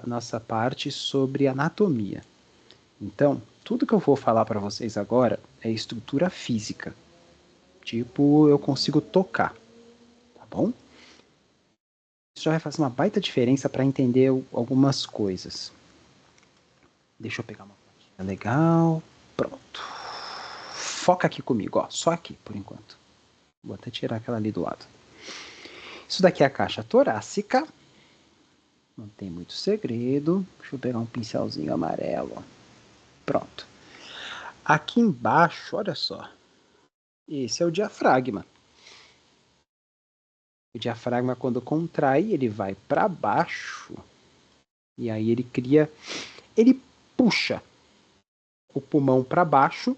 nossa parte sobre anatomia. Então, tudo que eu vou falar para vocês agora é estrutura física. Tipo, eu consigo tocar, tá bom? Isso já vai fazer uma baita diferença para entender algumas coisas. Deixa eu pegar uma plaquinha legal. Pronto. Foca aqui comigo, ó. Só aqui, por enquanto. Vou até tirar aquela ali do lado. Isso daqui é a caixa torácica. Não tem muito segredo. Deixa eu pegar um pincelzinho amarelo. Pronto. Aqui embaixo, olha só. Esse é o diafragma. O diafragma, quando contrai, ele vai para baixo. E aí ele cria. Ele puxa o pulmão para baixo,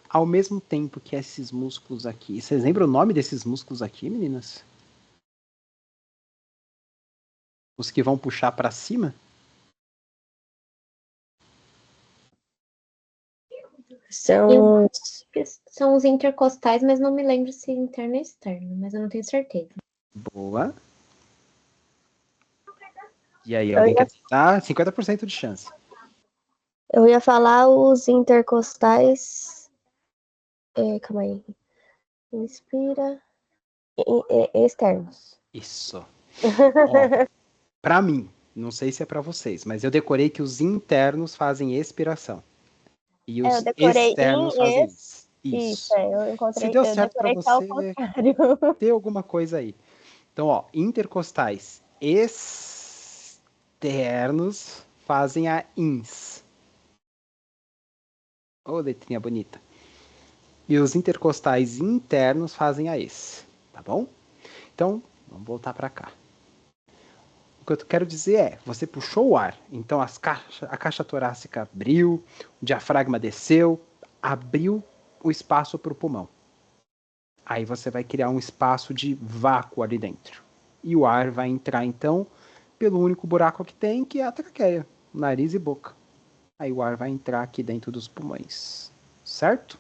ao mesmo tempo que esses músculos aqui. Vocês lembram o nome desses músculos aqui, meninas? Os que vão puxar para cima? São os intercostais, mas não me lembro se interno ou externo, mas eu não tenho certeza. Boa. E aí, alguém quer tentar? 50% de chance. Eu ia falar os intercostais. Calma aí. Inspira. Externos. Isso. Ó, pra mim, não sei se é pra vocês, mas eu decorei que os internos fazem expiração. E os externos fazem isso. Isso, eu encontrei. Se deu certo pra decorei só o você, contrário. tem alguma coisa aí. Então, ó, intercostais externos fazem a ins. Ô, letrinha bonita. E os intercostais internos fazem a es. Tá bom? Então, vamos voltar para cá. O que eu quero dizer é, você puxou o ar, então a caixa torácica abriu, o diafragma desceu, abriu o espaço para o pulmão. Aí você vai criar um espaço de vácuo ali dentro. E o ar vai entrar, então, pelo único buraco que tem, que é a traqueia, nariz e boca. Aí o ar vai entrar aqui dentro dos pulmões. Certo?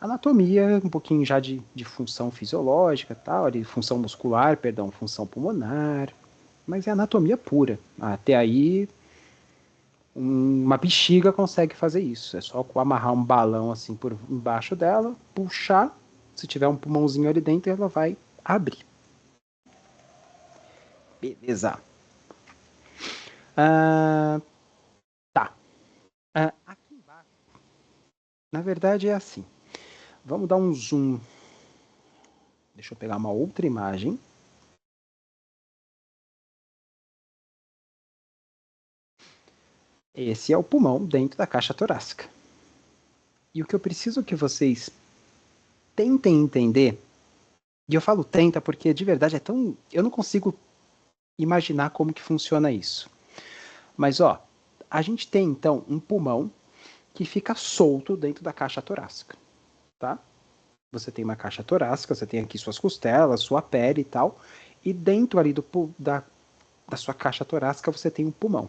Anatomia, um pouquinho já de função fisiológica, tal, de função muscular, perdão, função pulmonar, mas é anatomia pura. Até aí, uma bexiga consegue fazer isso. É só amarrar um balão assim por embaixo dela, puxar. Se tiver um pulmãozinho ali dentro, ela vai abrir. Beleza. Tá. Aqui embaixo, na verdade é assim. Vamos dar um zoom. Deixa eu pegar uma outra imagem. Esse é o pulmão dentro da caixa torácica. E o que eu preciso que vocês tentem entender, e eu falo tenta porque de verdade é tão... Eu não consigo imaginar como que funciona isso. Mas ó, a gente tem então um pulmão que fica solto dentro da caixa torácica, tá? Você tem uma caixa torácica, você tem aqui suas costelas, sua pele e tal, e dentro ali da sua caixa torácica você tem um pulmão.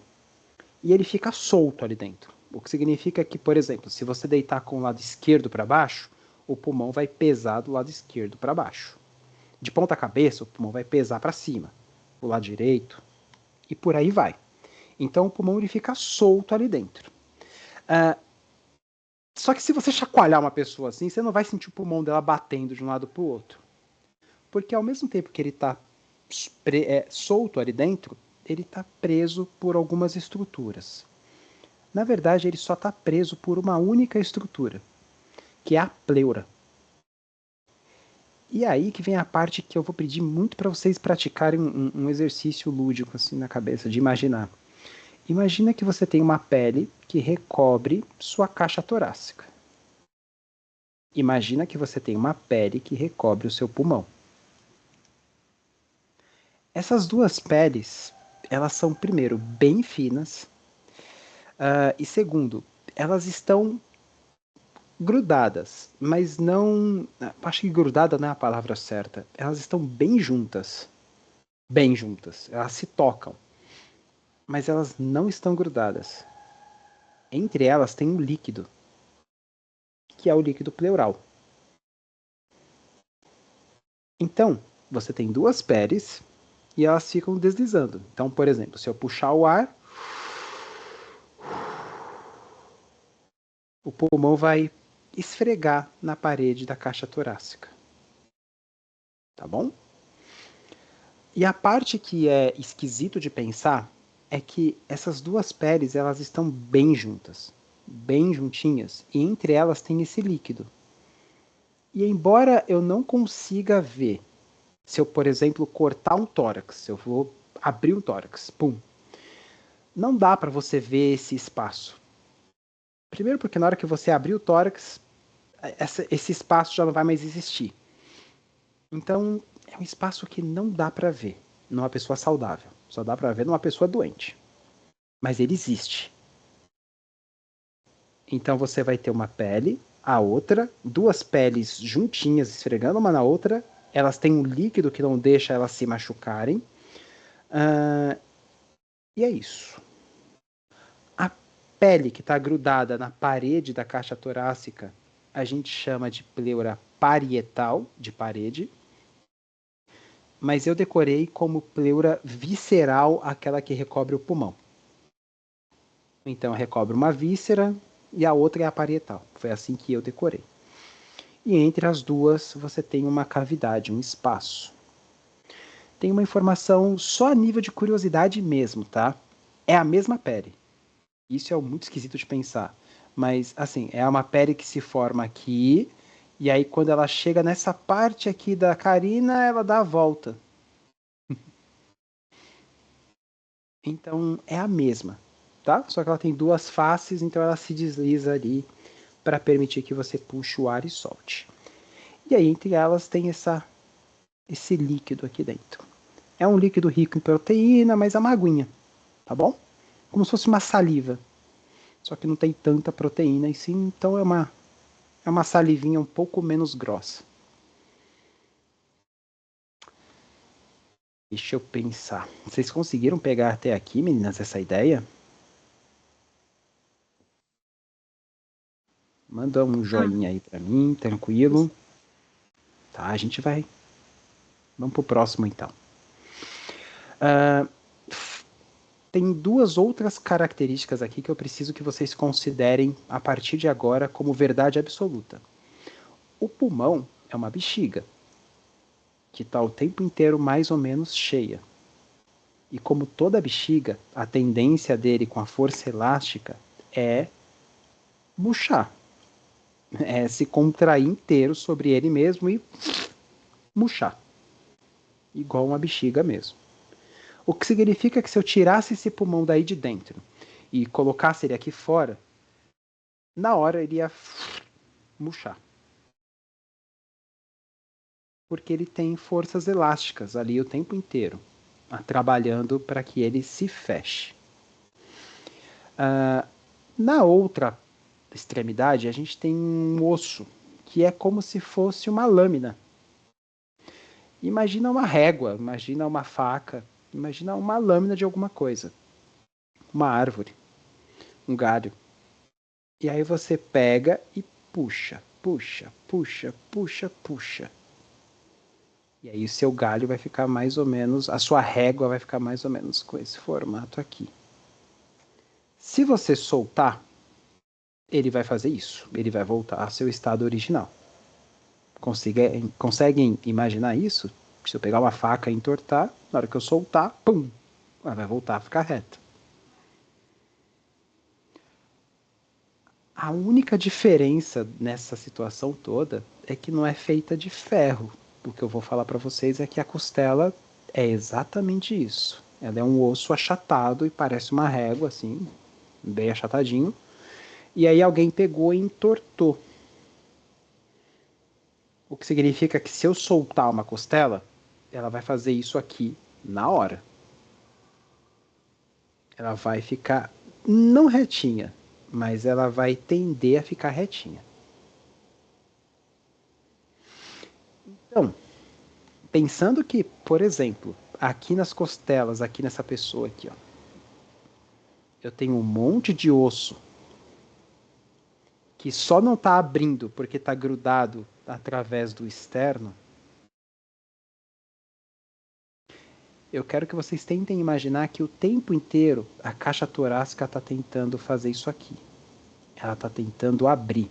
E ele fica solto ali dentro. O que significa que, por exemplo, se você deitar com o lado esquerdo para baixo, o pulmão vai pesar do lado esquerdo para baixo. De ponta cabeça, o pulmão vai pesar para cima, o lado direito, e por aí vai. Então o pulmão ele fica solto ali dentro. Só que se você chacoalhar uma pessoa assim, você não vai sentir o pulmão dela batendo de um lado para o outro. Porque ao mesmo tempo que ele está solto ali dentro, ele está preso por algumas estruturas. Na verdade, ele só está preso por uma única estrutura, que é a pleura. E aí que vem a parte que eu vou pedir muito para vocês praticarem um exercício lúdico assim na cabeça, de imaginar. Imagina que você tem uma pele que recobre sua caixa torácica. Imagina que você tem uma pele que recobre o seu pulmão. Essas duas peles, elas são, primeiro, bem finas, e segundo, elas estão grudadas, mas não... Acho que grudada não é a palavra certa. Elas estão bem juntas. Bem juntas. Elas se tocam. Mas elas não estão grudadas. Entre elas tem um líquido, que é o líquido pleural. Então, você tem duas peles e elas ficam deslizando. Então, por exemplo, se eu puxar o ar, o pulmão vai esfregar na parede da caixa torácica. Tá bom? E a parte que é esquisito de pensar é que essas duas peles, elas estão bem juntas, bem juntinhas, e entre elas tem esse líquido. E embora eu não consiga ver, se eu, por exemplo, cortar um tórax, se eu vou abrir um tórax, pum, não dá para você ver esse espaço. Primeiro porque na hora que você abrir o tórax, esse espaço já não vai mais existir. Então, é um espaço que não dá para ver numa pessoa saudável. Só dá para ver numa pessoa doente. Mas ele existe. Então você vai ter uma pele, a outra, duas peles juntinhas, esfregando uma na outra. Elas têm um líquido que não deixa elas se machucarem. E é isso. A pele que está grudada na parede da caixa torácica, a gente chama de pleura parietal, de parede. Mas eu decorei como pleura visceral, aquela que recobre o pulmão. Então recobre uma víscera e a outra é a parietal. Foi assim que eu decorei. E entre as duas você tem uma cavidade, um espaço. Tem uma informação só a nível de curiosidade mesmo, tá? É a mesma pele. Isso é muito esquisito de pensar. Mas, assim, é uma pele que se forma aqui, e aí quando ela chega nessa parte aqui da carina, ela dá a volta. Então, é a mesma, tá? Só que ela tem duas faces, então ela se desliza ali para permitir que você puxe o ar e solte. E aí, entre elas, tem esse líquido aqui dentro. É um líquido rico em proteína, mas é uma aguinha, tá bom? Como se fosse uma saliva. Só que não tem tanta proteína em si, então é uma salivinha um pouco menos grossa. Deixa eu pensar. Vocês conseguiram pegar até aqui, meninas, essa ideia? Manda um joinha aí pra mim, tranquilo. Tá, a gente vai. Vamos pro próximo então. Tem duas outras características aqui que eu preciso que vocês considerem a partir de agora como verdade absoluta. O pulmão é uma bexiga que está o tempo inteiro mais ou menos cheia. E como toda bexiga, a tendência dele com a força elástica é murchar. É se contrair inteiro sobre ele mesmo e murchar. Igual uma bexiga mesmo. O que significa que se eu tirasse esse pulmão daí de dentro e colocasse ele aqui fora, na hora ele ia murchar. Porque ele tem forças elásticas ali o tempo inteiro, trabalhando para que ele se feche. Na outra extremidade, a gente tem um osso, que é como se fosse uma lâmina. Imagina uma régua, imagina uma faca, imagina uma lâmina de alguma coisa. Uma árvore, um galho. E aí você pega e puxa, puxa, puxa, puxa, puxa. E aí o seu galho vai ficar mais ou menos, a sua régua vai ficar mais ou menos com esse formato aqui. Se você soltar, ele vai fazer isso. Ele vai voltar ao seu estado original. Conseguem imaginar isso? Se eu pegar uma faca e entortar, na hora que eu soltar, pum, ela vai voltar a ficar reta. A única diferença nessa situação toda é que não é feita de ferro. O que eu vou falar para vocês é que a costela é exatamente isso. Ela é um osso achatado e parece uma régua, assim, bem achatadinho. E aí alguém pegou e entortou. O que significa que se eu soltar uma costela, ela vai fazer isso aqui na hora. Ela vai ficar não retinha, mas ela vai tender a ficar retinha. Então, pensando que, por exemplo, aqui nas costelas, aqui nessa pessoa aqui, ó, eu tenho um monte de osso que só não está abrindo porque está grudado através do externo. eu quero que vocês tentem imaginar que o tempo inteiro a caixa torácica está tentando fazer isso aqui. Ela está tentando abrir.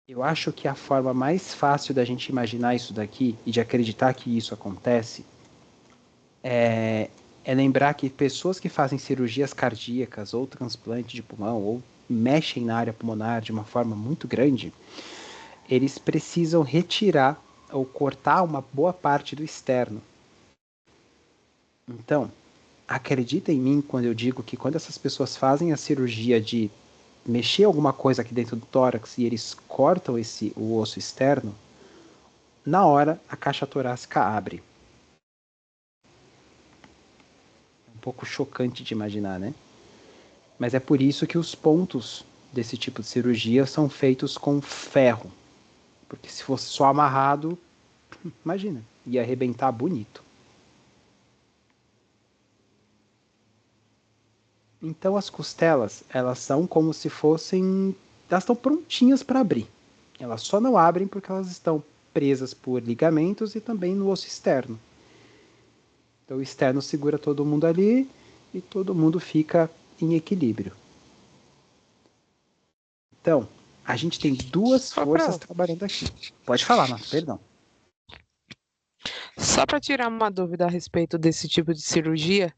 Eu acho que a forma mais fácil da gente imaginar isso daqui e de acreditar que isso acontece é lembrar que pessoas que fazem cirurgias cardíacas ou transplante de pulmão ou mexem na área pulmonar de uma forma muito grande, eles precisam retirar ou cortar uma boa parte do externo. Então, acredita em mim quando eu digo que quando essas pessoas fazem a cirurgia de mexer alguma coisa aqui dentro do tórax e eles cortam o osso externo, na hora a caixa torácica abre. Um pouco chocante de imaginar, né? Mas é por isso que os pontos desse tipo de cirurgia são feitos com ferro. Porque se fosse só amarrado, imagina, ia arrebentar bonito. Então as costelas, elas são como se fossem... Elas estão prontinhas para abrir. Elas só não abrem porque elas estão presas por ligamentos e também no osso externo. Então o externo segura todo mundo ali e todo mundo fica em equilíbrio. Então, a gente tem duas forças trabalhando aqui. Pode falar, Marcos, perdão. Só para tirar uma dúvida a respeito desse tipo de cirurgia,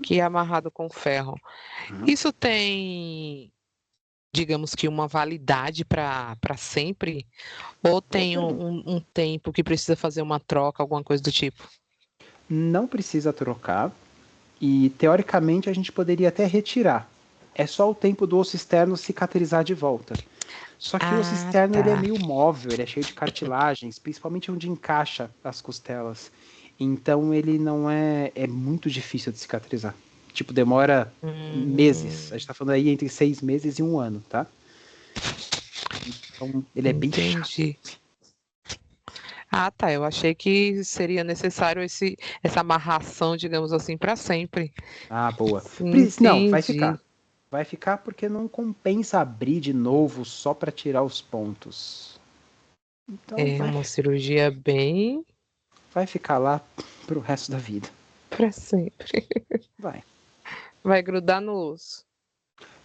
que é amarrado com ferro. Isso tem, digamos que uma validade para sempre? Ou tem um tempo que precisa fazer uma troca, alguma coisa do tipo? Não precisa trocar e, teoricamente, a gente poderia até retirar. É só o tempo do osso externo cicatrizar de volta. Só que o osso externo ele é meio móvel, ele é cheio de cartilagens, principalmente onde encaixa as costelas. Então ele não é muito difícil de cicatrizar. Tipo, demora meses. A gente tá falando aí entre 6 meses e 1 ano, tá? Então ele é bem chato. Ah, tá. Eu achei que seria necessário essa amarração, digamos assim, para sempre. Ah, boa. Sim, não, vai ficar. Vai ficar porque não compensa abrir de novo só para tirar os pontos. Então, é uma cirurgia bem... Vai ficar lá pro resto da vida. Para sempre. Vai. Vai grudar no osso.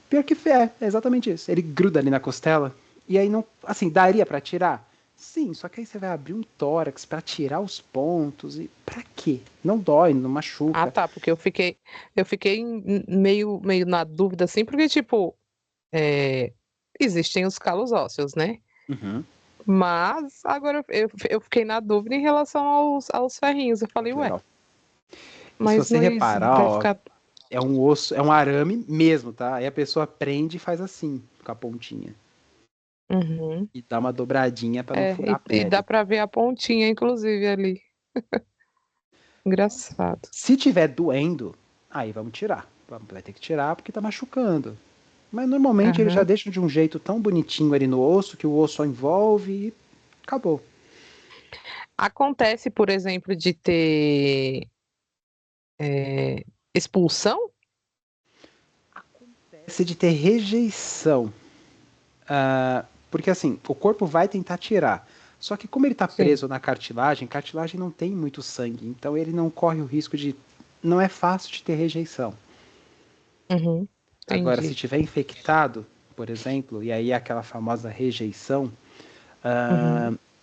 Pior que é exatamente isso. Ele gruda ali na costela e aí não, assim, daria para tirar? Sim, só que aí você vai abrir um tórax para tirar os pontos e pra quê? Não dói, não machuca. Ah, tá, porque eu fiquei meio na dúvida assim, porque tipo, existem os calos ósseos, né? Mas agora eu fiquei na dúvida em relação aos ferrinhos. Eu falei, ué. Mas se você reparar, ó, é um osso, é um arame mesmo, tá? Aí a pessoa prende e faz assim, com a pontinha. E dá uma dobradinha para não furar a pele. E dá para ver a pontinha, inclusive, ali. Engraçado. Se tiver doendo, aí vamos tirar. Vai ter que tirar porque tá machucando. Mas normalmente eles já deixam de um jeito tão bonitinho ali no osso, que o osso só envolve e acabou. Acontece, por exemplo, de ter expulsão? Acontece de ter rejeição. Porque assim, o corpo vai tentar tirar. Só que como ele está preso na cartilagem não tem muito sangue. Então ele não corre o risco de... Não é fácil de ter rejeição. Agora, se tiver infectado, por exemplo, e aí aquela famosa rejeição,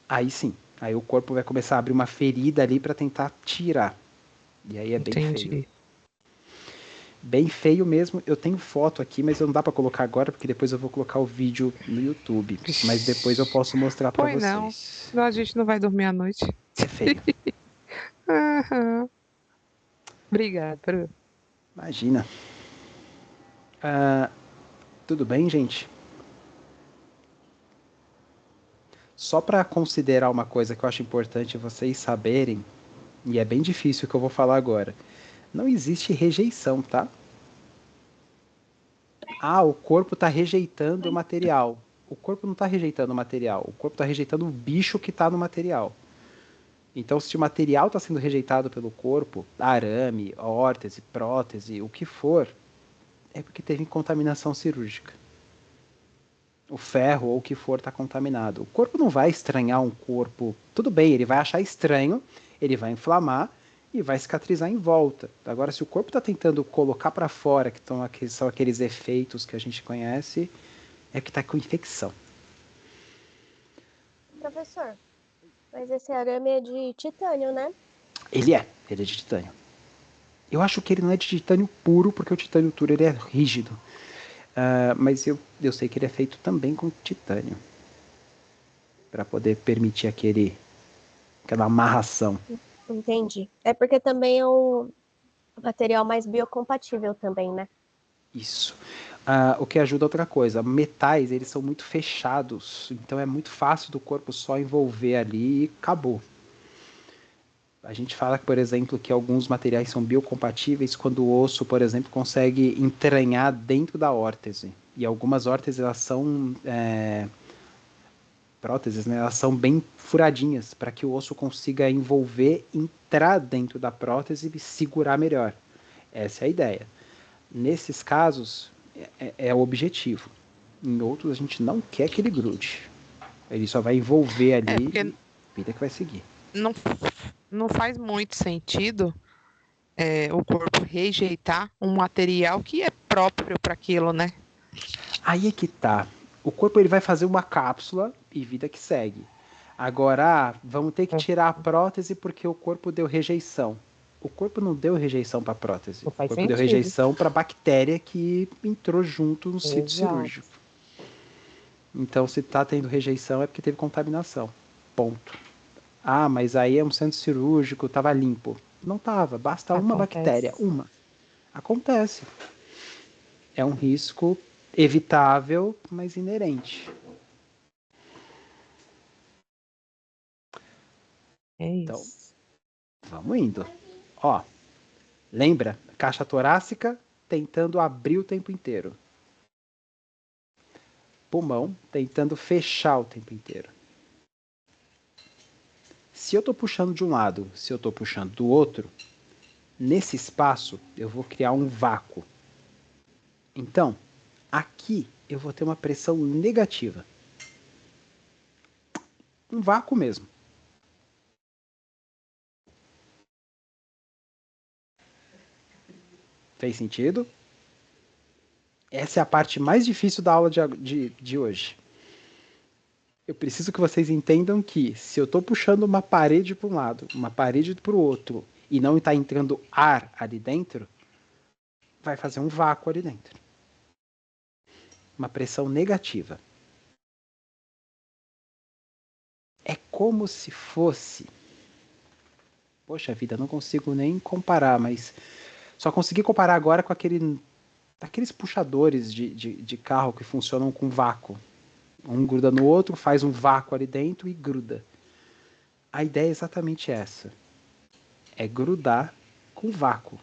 aí sim. Aí o corpo vai começar a abrir uma ferida ali para tentar tirar. E aí é bem feio. Bem feio mesmo. Eu tenho foto aqui, mas não dá para colocar agora, porque depois eu vou colocar o vídeo no YouTube. Mas depois eu posso mostrar para vocês. Não, senão a gente não vai dormir à noite. É feio. Obrigada, Bruno. Imagina. Tudo bem, gente? Só para considerar uma coisa que eu acho importante vocês saberem, e é bem difícil o que eu vou falar agora. Não existe rejeição, tá? O corpo está rejeitando o material. O corpo não está rejeitando o material. O corpo está rejeitando o bicho que está no material. Então, se o material está sendo rejeitado pelo corpo, arame, órtese, prótese, o que for, é porque teve contaminação cirúrgica. o ferro ou o que for está contaminado. O corpo não vai estranhar um corpo. Tudo bem, ele vai achar estranho, ele vai inflamar e vai cicatrizar em volta. Agora, se o corpo está tentando colocar para fora, que são aqueles efeitos que a gente conhece, é que está com infecção. Professor, mas esse arame é de titânio, né? Ele é de titânio. Eu acho que ele não é de titânio puro, porque o titânio puro ele é rígido. Mas eu sei que ele é feito também com titânio. Para poder permitir aquela amarração. Entendi. É porque também é o material mais biocompatível também, né? Isso. O que ajuda outra coisa. Metais, eles são muito fechados. Então é muito fácil do corpo só envolver ali e acabou. A gente fala, por exemplo, que alguns materiais são biocompatíveis quando o osso, por exemplo, consegue entranhar dentro da órtese. E algumas órteses, elas são próteses, né? Elas são bem furadinhas para que o osso consiga envolver, entrar dentro da prótese e segurar melhor. Essa é a ideia. Nesses casos, é o objetivo. Em outros, a gente não quer que ele grude. Ele só vai envolver ali e a vida que vai seguir. Não faz muito sentido o corpo rejeitar um material que é próprio para aquilo, né? Aí é que tá. O corpo ele vai fazer uma cápsula e vida que segue. Agora, vamos ter que tirar a prótese porque o corpo deu rejeição. O corpo não deu rejeição para a prótese. O corpo deu rejeição para a bactéria que entrou junto no sítio cirúrgico. Então, se está tendo rejeição é porque teve contaminação. Ponto. Mas aí é um centro cirúrgico, estava limpo. Não estava, basta uma bactéria, uma. Acontece. É um risco evitável, mas inerente. Então, vamos indo. Lembra? Caixa torácica tentando abrir o tempo inteiro. Pulmão tentando fechar o tempo inteiro. Se eu estou puxando de um lado, se eu estou puxando do outro, nesse espaço eu vou criar um vácuo. Então, aqui eu vou ter uma pressão negativa. Um vácuo mesmo. Fez sentido? Essa é a parte mais difícil da aula de hoje. Eu preciso que vocês entendam que se eu estou puxando uma parede para um lado, uma parede para o outro, e não está entrando ar ali dentro, vai fazer um vácuo ali dentro. Uma pressão negativa. É como se fosse... Poxa vida, não consigo nem comparar, mas só consegui comparar agora com aqueles puxadores de carro que funcionam com vácuo. Um gruda no outro, faz um vácuo ali dentro e gruda. A ideia é exatamente essa. É grudar com vácuo.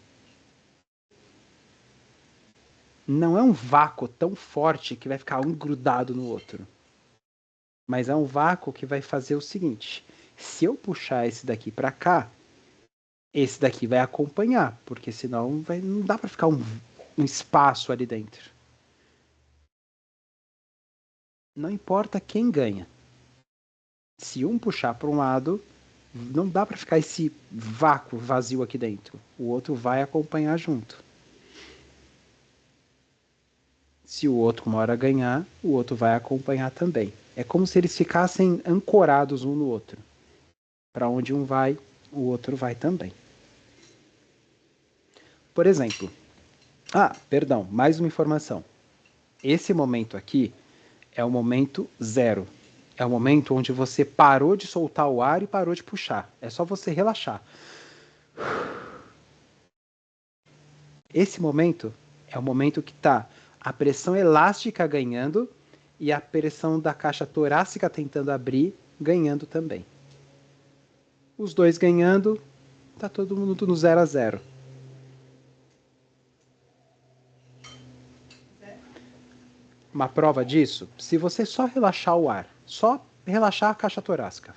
Não é um vácuo tão forte que vai ficar um grudado no outro. Mas é um vácuo que vai fazer o seguinte. Se eu puxar esse daqui para cá, esse daqui vai acompanhar, porque senão não dá para ficar um espaço ali dentro. Não importa quem ganha. Se um puxar para um lado, não dá para ficar esse vácuo vazio aqui dentro. O outro vai acompanhar junto. Se o outro uma hora ganhar, o outro vai acompanhar também. É como se eles ficassem ancorados um no outro. Para onde um vai, o outro vai também. Por exemplo, mais uma informação. Esse momento aqui é o momento zero. É o momento onde você parou de soltar o ar e parou de puxar. É só você relaxar. Esse momento é o momento que está a pressão elástica ganhando e a pressão da caixa torácica tentando abrir, ganhando também. Os dois ganhando, tá todo mundo no 0 a 0. Uma prova disso, se você só relaxar o ar, só relaxar a caixa torácica,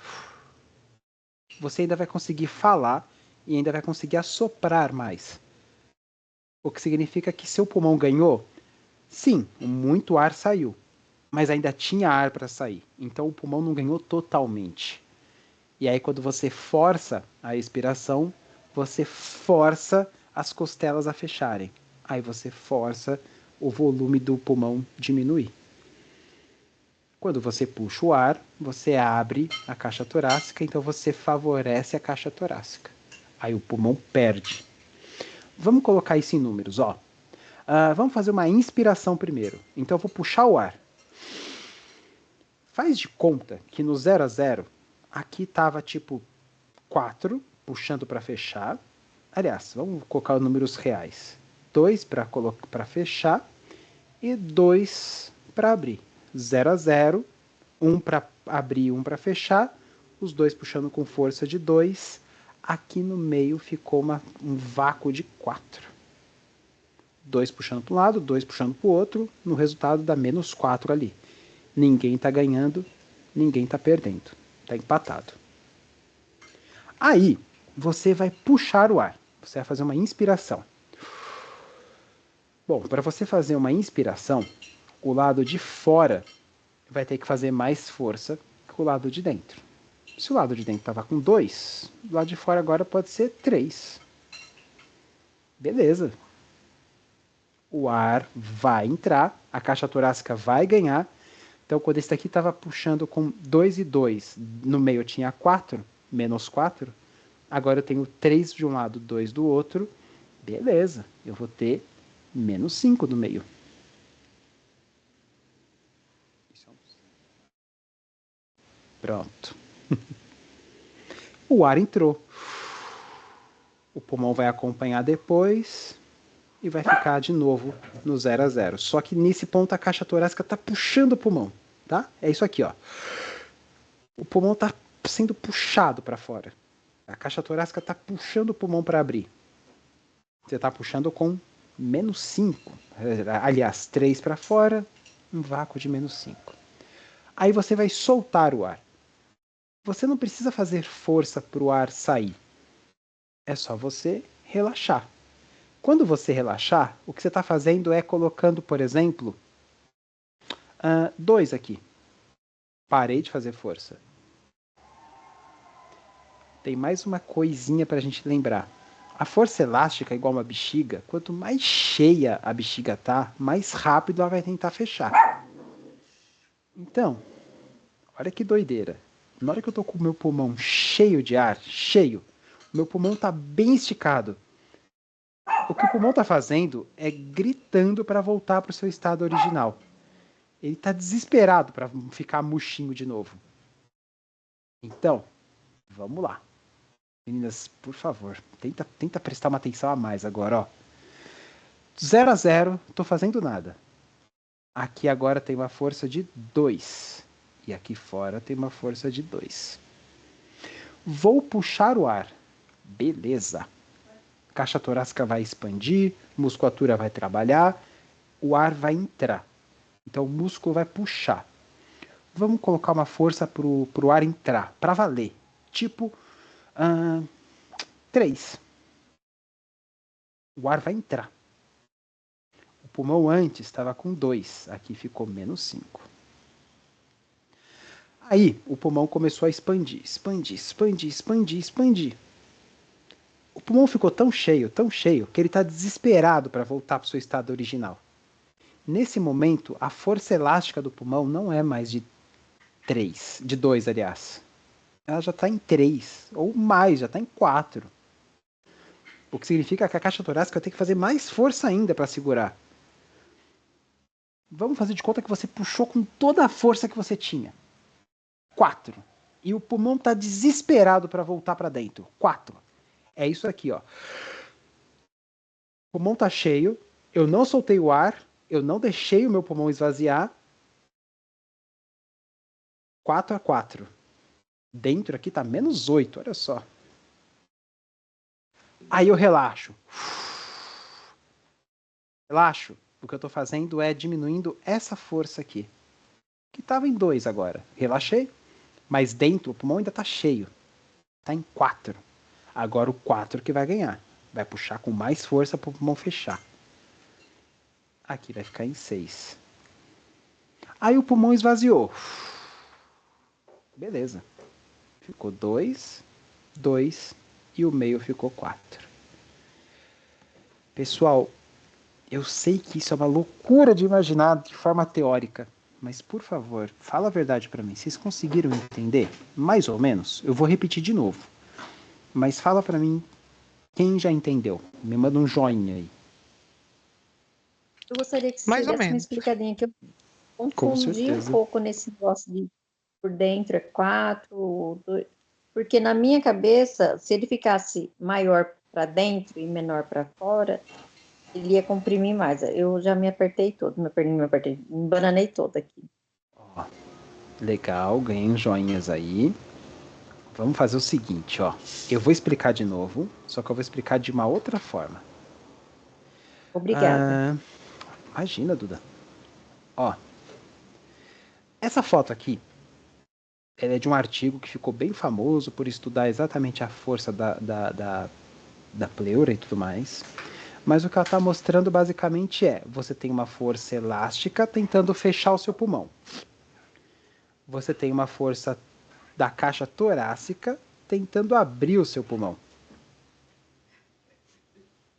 você ainda vai conseguir falar e ainda vai conseguir assoprar mais. O que significa que seu pulmão ganhou? Sim, muito ar saiu. mas ainda tinha ar para sair. Então o pulmão não ganhou totalmente. E aí quando você força a expiração, você força as costelas a fecharem. Aí você força o volume do pulmão diminuir. Quando você puxa o ar, você abre a caixa torácica, então você favorece a caixa torácica. Aí o pulmão perde. Vamos colocar isso em números, ó. Vamos fazer uma inspiração primeiro. Então eu vou puxar o ar. Faz de conta que no 0 a 0, aqui estava tipo 4, puxando para fechar. Aliás, vamos colocar os números reais. 2 para fechar e 2 para abrir. 0 a 0, 1 para abrir e 1 para fechar. Os dois puxando com força de 2. Aqui no meio ficou um vácuo de 4. 2 puxando para um lado, 2 puxando para o outro. No resultado dá menos 4 ali. Ninguém está ganhando, ninguém está perdendo. Está empatado. Aí, você vai puxar o ar. Você vai fazer uma inspiração. Bom, para você fazer uma inspiração, o lado de fora vai ter que fazer mais força que o lado de dentro. Se o lado de dentro estava com 2, o lado de fora agora pode ser 3. Beleza. O ar vai entrar, a caixa torácica vai ganhar. Então, quando esse daqui estava puxando com 2 e 2, no meio eu tinha 4, menos 4. Agora eu tenho 3 de um lado, 2 do outro. Beleza, eu vou ter menos 5 no meio. Pronto. O ar entrou. O pulmão vai acompanhar depois e vai ficar de novo no 0 a 0. Só que nesse ponto a caixa torácica está puxando o pulmão, tá? É isso aqui, ó. O pulmão está sendo puxado para fora. A caixa torácica está puxando o pulmão para abrir. Você está puxando com menos 5. Aliás, 3 para fora, um vácuo de menos 5. Aí você vai soltar o ar. Você não precisa fazer força para o ar sair. É só você relaxar. Quando você relaxar, o que você está fazendo é colocando, por exemplo, 2 aqui. Parei de fazer força. Tem mais uma coisinha para a gente lembrar. A força elástica é igual uma bexiga. Quanto mais cheia a bexiga tá, mais rápido ela vai tentar fechar. Então, olha que doideira. Na hora que eu tô com o meu pulmão cheio de ar, cheio, meu pulmão tá bem esticado. O que o pulmão tá fazendo é gritando para voltar para o seu estado original. Ele tá desesperado para ficar murchinho de novo. Então, vamos lá. Meninas, por favor, tenta prestar uma atenção a mais agora, ó. 0 a 0, tô fazendo nada. Aqui agora tem uma força de 2. E aqui fora tem uma força de 2. Vou puxar o ar. Beleza. Caixa torácica vai expandir, musculatura vai trabalhar, o ar vai entrar. Então o músculo vai puxar. Vamos colocar uma força pro ar entrar, para valer. Tipo, 3. O ar vai entrar. O pulmão antes estava com 2, aqui ficou menos 5. Aí o pulmão começou a expandir. O pulmão ficou tão cheio, que ele está desesperado para voltar para o seu estado original. Nesse momento, a força elástica do pulmão não é mais de 3, de 2, aliás. Ela já está em 3, ou mais, já está em 4. O que significa que a caixa torácica vai ter que fazer mais força ainda para segurar. Vamos fazer de conta que você puxou com toda a força que você tinha. 4. E o pulmão está desesperado para voltar para dentro. 4. É isso aqui, ó. O pulmão está cheio, eu não soltei o ar, eu não deixei o meu pulmão esvaziar. 4 a 4. Dentro aqui tá menos 8, olha só. Aí eu relaxo. Relaxo. O que eu tô fazendo é diminuindo essa força aqui. Que estava em 2 agora. Relaxei. Mas dentro o pulmão ainda tá cheio. Tá em 4. Agora o 4 que vai ganhar. Vai puxar com mais força pro pulmão fechar. Aqui vai ficar em 6. Aí o pulmão esvaziou. Beleza. Ficou 2, 2 e o meio ficou 4. Pessoal, eu sei que isso é uma loucura de imaginar de forma teórica, mas por favor, fala a verdade para mim. Vocês conseguiram entender? Mais ou menos? Eu vou repetir de novo. Mas fala para mim quem já entendeu. Me manda um joinha aí. Eu gostaria que você Mais ou desse uma menos. explicadinha, que eu Com confundi um certeza. pouco nesse negócio de por dentro é 4, 2, porque na minha cabeça, se ele ficasse maior para dentro e menor para fora, ele ia comprimir mais. Eu já me apertei todo, me embananei todo aqui. Ó, legal, ganhei uns joinhas aí. Vamos fazer o seguinte, ó. Eu vou explicar de novo, só que eu vou explicar de uma outra forma. Obrigada. Imagina, Duda. Ó, essa foto aqui, ela é de um artigo que ficou bem famoso por estudar exatamente a força da pleura e tudo mais. Mas o que ela está mostrando basicamente é, você tem uma força elástica tentando fechar o seu pulmão. Você tem uma força da caixa torácica tentando abrir o seu pulmão.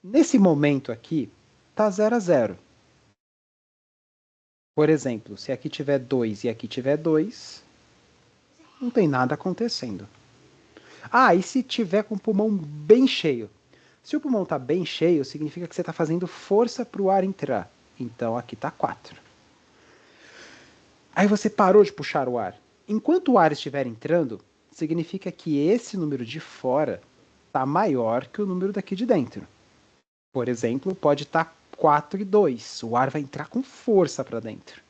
Nesse momento aqui, tá 0 a 0. Por exemplo, se aqui tiver 2 e aqui tiver 2, não tem nada acontecendo. Ah, e se tiver com o pulmão bem cheio? Se o pulmão está bem cheio, significa que você está fazendo força para o ar entrar. Então aqui está 4. Aí você parou de puxar o ar. Enquanto o ar estiver entrando, significa que esse número de fora está maior que o número daqui de dentro. Por exemplo, pode estar 4 e 2. O ar vai entrar com força para dentro.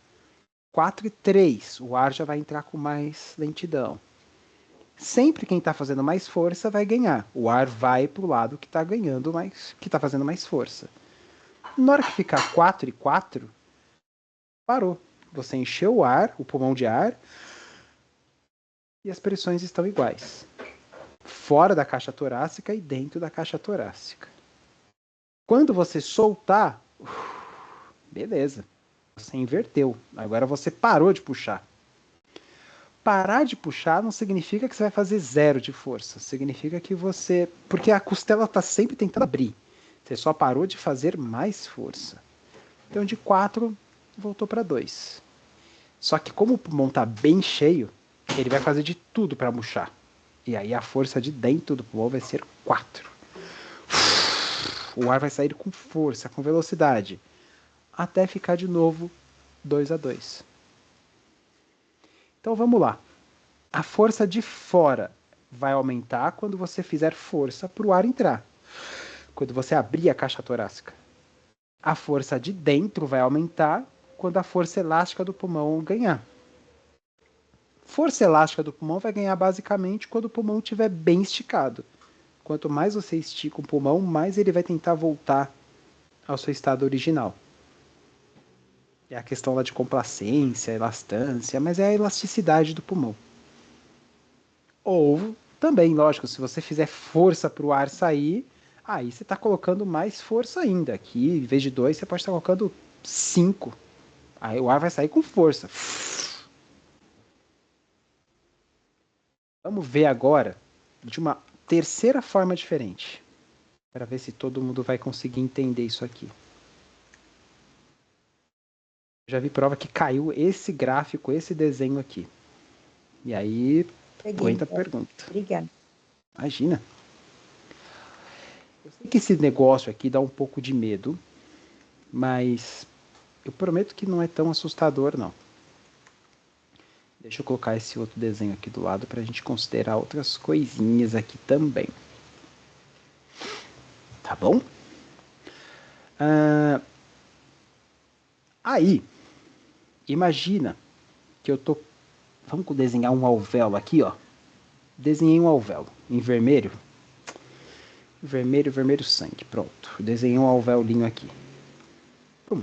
4 e 3. O ar já vai entrar com mais lentidão. Sempre quem está fazendo mais força vai ganhar. O ar vai para o lado que está ganhando mais, que está fazendo mais força. Na hora que ficar 4 e 4, parou. Você encheu o ar, o pulmão de ar, e as pressões estão iguais. Fora da caixa torácica e dentro da caixa torácica. Quando você soltar, beleza. Você inverteu. Agora você parou de puxar. Parar de puxar não significa que você vai fazer 0 de força. Significa que você... Porque a costela está sempre tentando abrir. Você só parou de fazer mais força. Então de 4 voltou para 2. Só que como o pulmão está bem cheio, ele vai fazer de tudo para murchar. E aí a força de dentro do pulmão vai ser 4. O ar vai sair com força, com velocidade, até ficar de novo 2 a 2. Então vamos lá. A força de fora vai aumentar quando você fizer força para o ar entrar. Quando você abrir a caixa torácica. A força de dentro vai aumentar quando a força elástica do pulmão ganhar. Força elástica do pulmão vai ganhar basicamente quando o pulmão estiver bem esticado. Quanto mais você estica o pulmão, mais ele vai tentar voltar ao seu estado original. É a questão lá de complacência, elastância, mas é a elasticidade do pulmão. Ou também, lógico, se você fizer força para o ar sair, aí você está colocando mais força ainda. Aqui, em vez de 2, você pode estar colocando 5. Aí o ar vai sair com força. Vamos ver agora de uma terceira forma diferente. Para ver se todo mundo vai conseguir entender isso aqui. Já vi prova que caiu esse gráfico, esse desenho aqui. E aí, aguenta a pergunta. Obrigada. Imagina. Eu sei que esse negócio aqui dá um pouco de medo, mas eu prometo que não é tão assustador, não. Deixa eu colocar esse outro desenho aqui do lado para a gente considerar outras coisinhas aqui também. Tá bom? Aí, imagina que eu tô... Vamos desenhar um alvéolo aqui, ó. Desenhei um alvéolo em vermelho. Vermelho, vermelho, sangue. Pronto. Desenhei um alvéolinho aqui. Pum.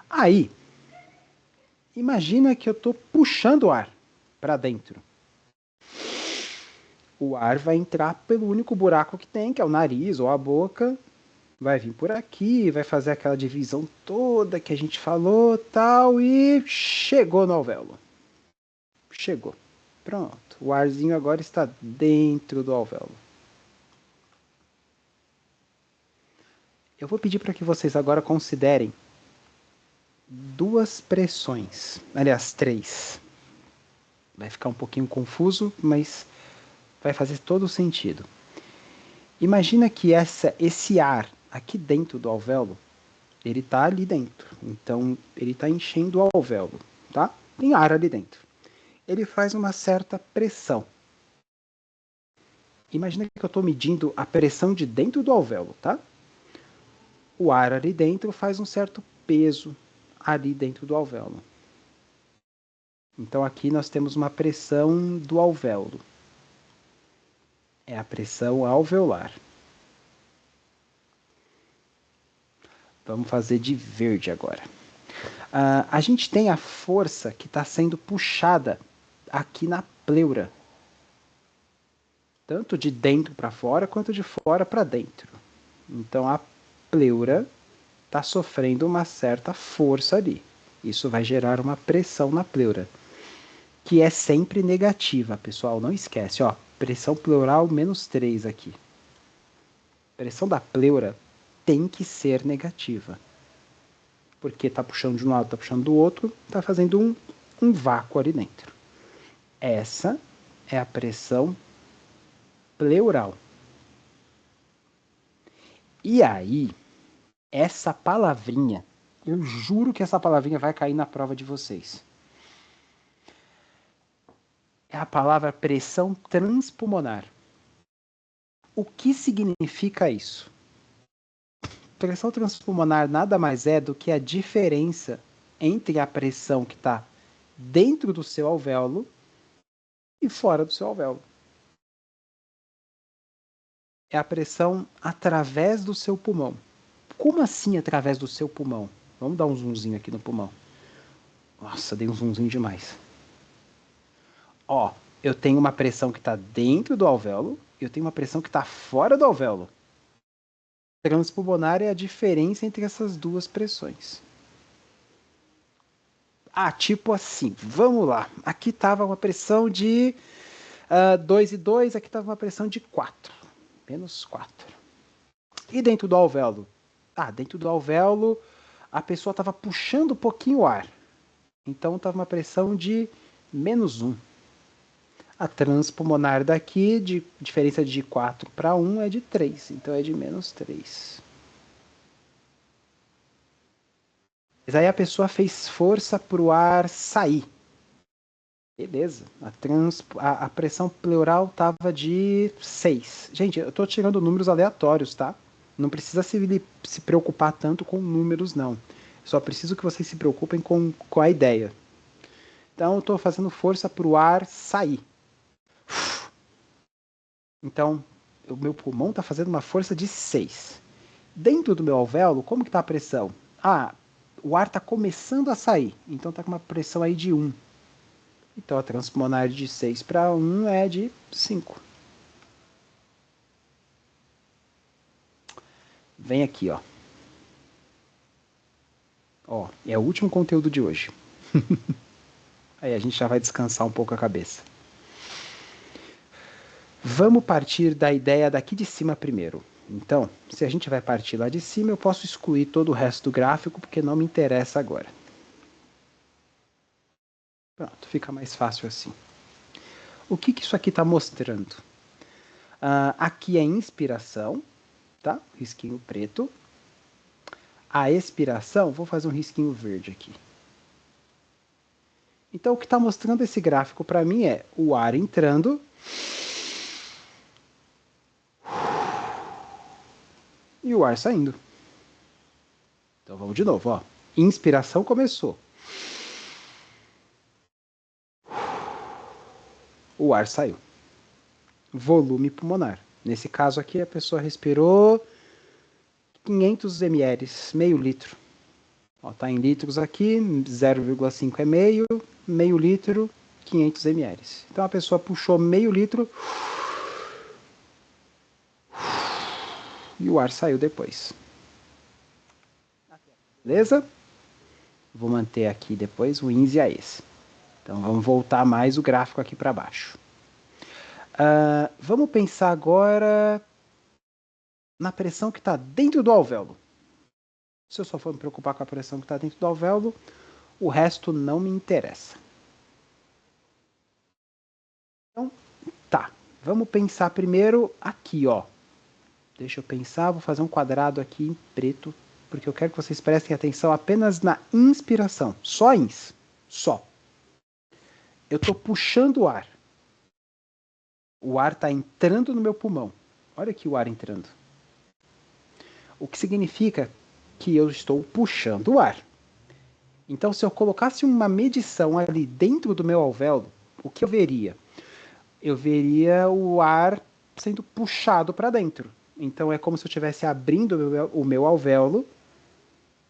Aí, imagina que eu tô puxando o ar para dentro. O ar vai entrar pelo único buraco que tem, que é o nariz ou a boca, vai vir por aqui, vai fazer aquela divisão toda que a gente falou, tal, e chegou no alvéolo. Chegou. Pronto. O arzinho agora está dentro do alvéolo. Eu vou pedir para que vocês agora considerem 2 pressões. Aliás, 3. Vai ficar um pouquinho confuso, mas vai fazer todo o sentido. Imagina que esse ar aqui dentro do alvéolo, ele está ali dentro. Então, ele está enchendo o alvéolo, tá? Tem ar ali dentro. Ele faz uma certa pressão. Imagina que eu estou medindo a pressão de dentro do alvéolo, tá? O ar ali dentro faz um certo peso ali dentro do alvéolo. Então aqui nós temos uma pressão do alvéolo. É a pressão alveolar. Vamos fazer de verde agora. A gente tem a força que está sendo puxada aqui na pleura. Tanto de dentro para fora, quanto de fora para dentro. Então a pleura está sofrendo uma certa força ali. Isso vai gerar uma pressão na pleura, que é sempre negativa, pessoal. Não esquece, ó, pressão pleural -3 aqui. Pressão da pleura tem que ser negativa. Porque está puxando de um lado, está puxando do outro, está fazendo um vácuo ali dentro. Essa é a pressão pleural. E aí, essa palavrinha, eu juro que essa palavrinha vai cair na prova de vocês. É a palavra pressão transpulmonar. O que significa isso? Pressão transpulmonar nada mais é do que a diferença entre a pressão que está dentro do seu alvéolo e fora do seu alvéolo. É a pressão através do seu pulmão. Como assim através do seu pulmão? Vamos dar um zoomzinho aqui no pulmão. Nossa, dei um zoomzinho demais. Ó, eu tenho uma pressão que está dentro do alvéolo e eu tenho uma pressão que está fora do alvéolo. Transpulmonar é a diferença entre essas duas pressões. Tipo assim, vamos lá. Aqui estava uma pressão de 2,2, aqui estava uma pressão de 4. -4. E dentro do alvéolo? Dentro do alvéolo a pessoa estava puxando um pouquinho o ar. Então estava uma pressão de -1. A transpulmonar daqui, de diferença de 4 para 1, é de 3. Então é de -3. Mas aí a pessoa fez força para o ar sair. Beleza. A pressão pleural estava de 6. Gente, eu estou tirando números aleatórios, tá? Não precisa se preocupar tanto com números, não. Só preciso que vocês se preocupem com a ideia. Então eu estou fazendo força para o ar sair. Então, o meu pulmão está fazendo uma força de 6. Dentro do meu alvéolo, como que está a pressão? O ar está começando a sair. Então está com uma pressão aí de 1. Então a transpulmonar de 6 para 1 é de 5. Vem aqui, ó. Ó, é o último conteúdo de hoje. Aí a gente já vai descansar um pouco a cabeça. Vamos partir da ideia daqui de cima primeiro. Então, se a gente vai partir lá de cima, eu posso excluir todo o resto do gráfico, porque não me interessa agora. Pronto, fica mais fácil assim. O que isso aqui está mostrando? Aqui é inspiração, tá? Risquinho preto. A expiração, vou fazer um risquinho verde aqui. Então, o que está mostrando esse gráfico para mim é o ar entrando e o ar saindo. Então, vamos de novo, ó. Inspiração começou. O ar saiu. Volume pulmonar. Nesse caso aqui, a pessoa respirou 500 ml, meio litro. Está em litros aqui, 0,5 é meio litro, 500 ml. Então a pessoa puxou meio litro e o ar saiu depois. Beleza? Vou manter aqui depois o índice a esse. Então vamos voltar mais o gráfico aqui para baixo. Vamos pensar agora na pressão que está dentro do alvéolo. Se eu só for me preocupar com a pressão que está dentro do alvéolo, o resto não me interessa. Então, tá. Vamos pensar primeiro aqui, ó. Deixa eu pensar, vou fazer um quadrado aqui em preto, porque eu quero que vocês prestem atenção apenas na inspiração. Só ins. Só. Eu estou puxando o ar. O ar está entrando no meu pulmão. Olha aqui o ar entrando. O que significa que eu estou puxando o ar. Então, se eu colocasse uma medição ali dentro do meu alvéolo, o que eu veria? Eu veria o ar sendo puxado para dentro. Então, é como se eu estivesse abrindo o meu alvéolo,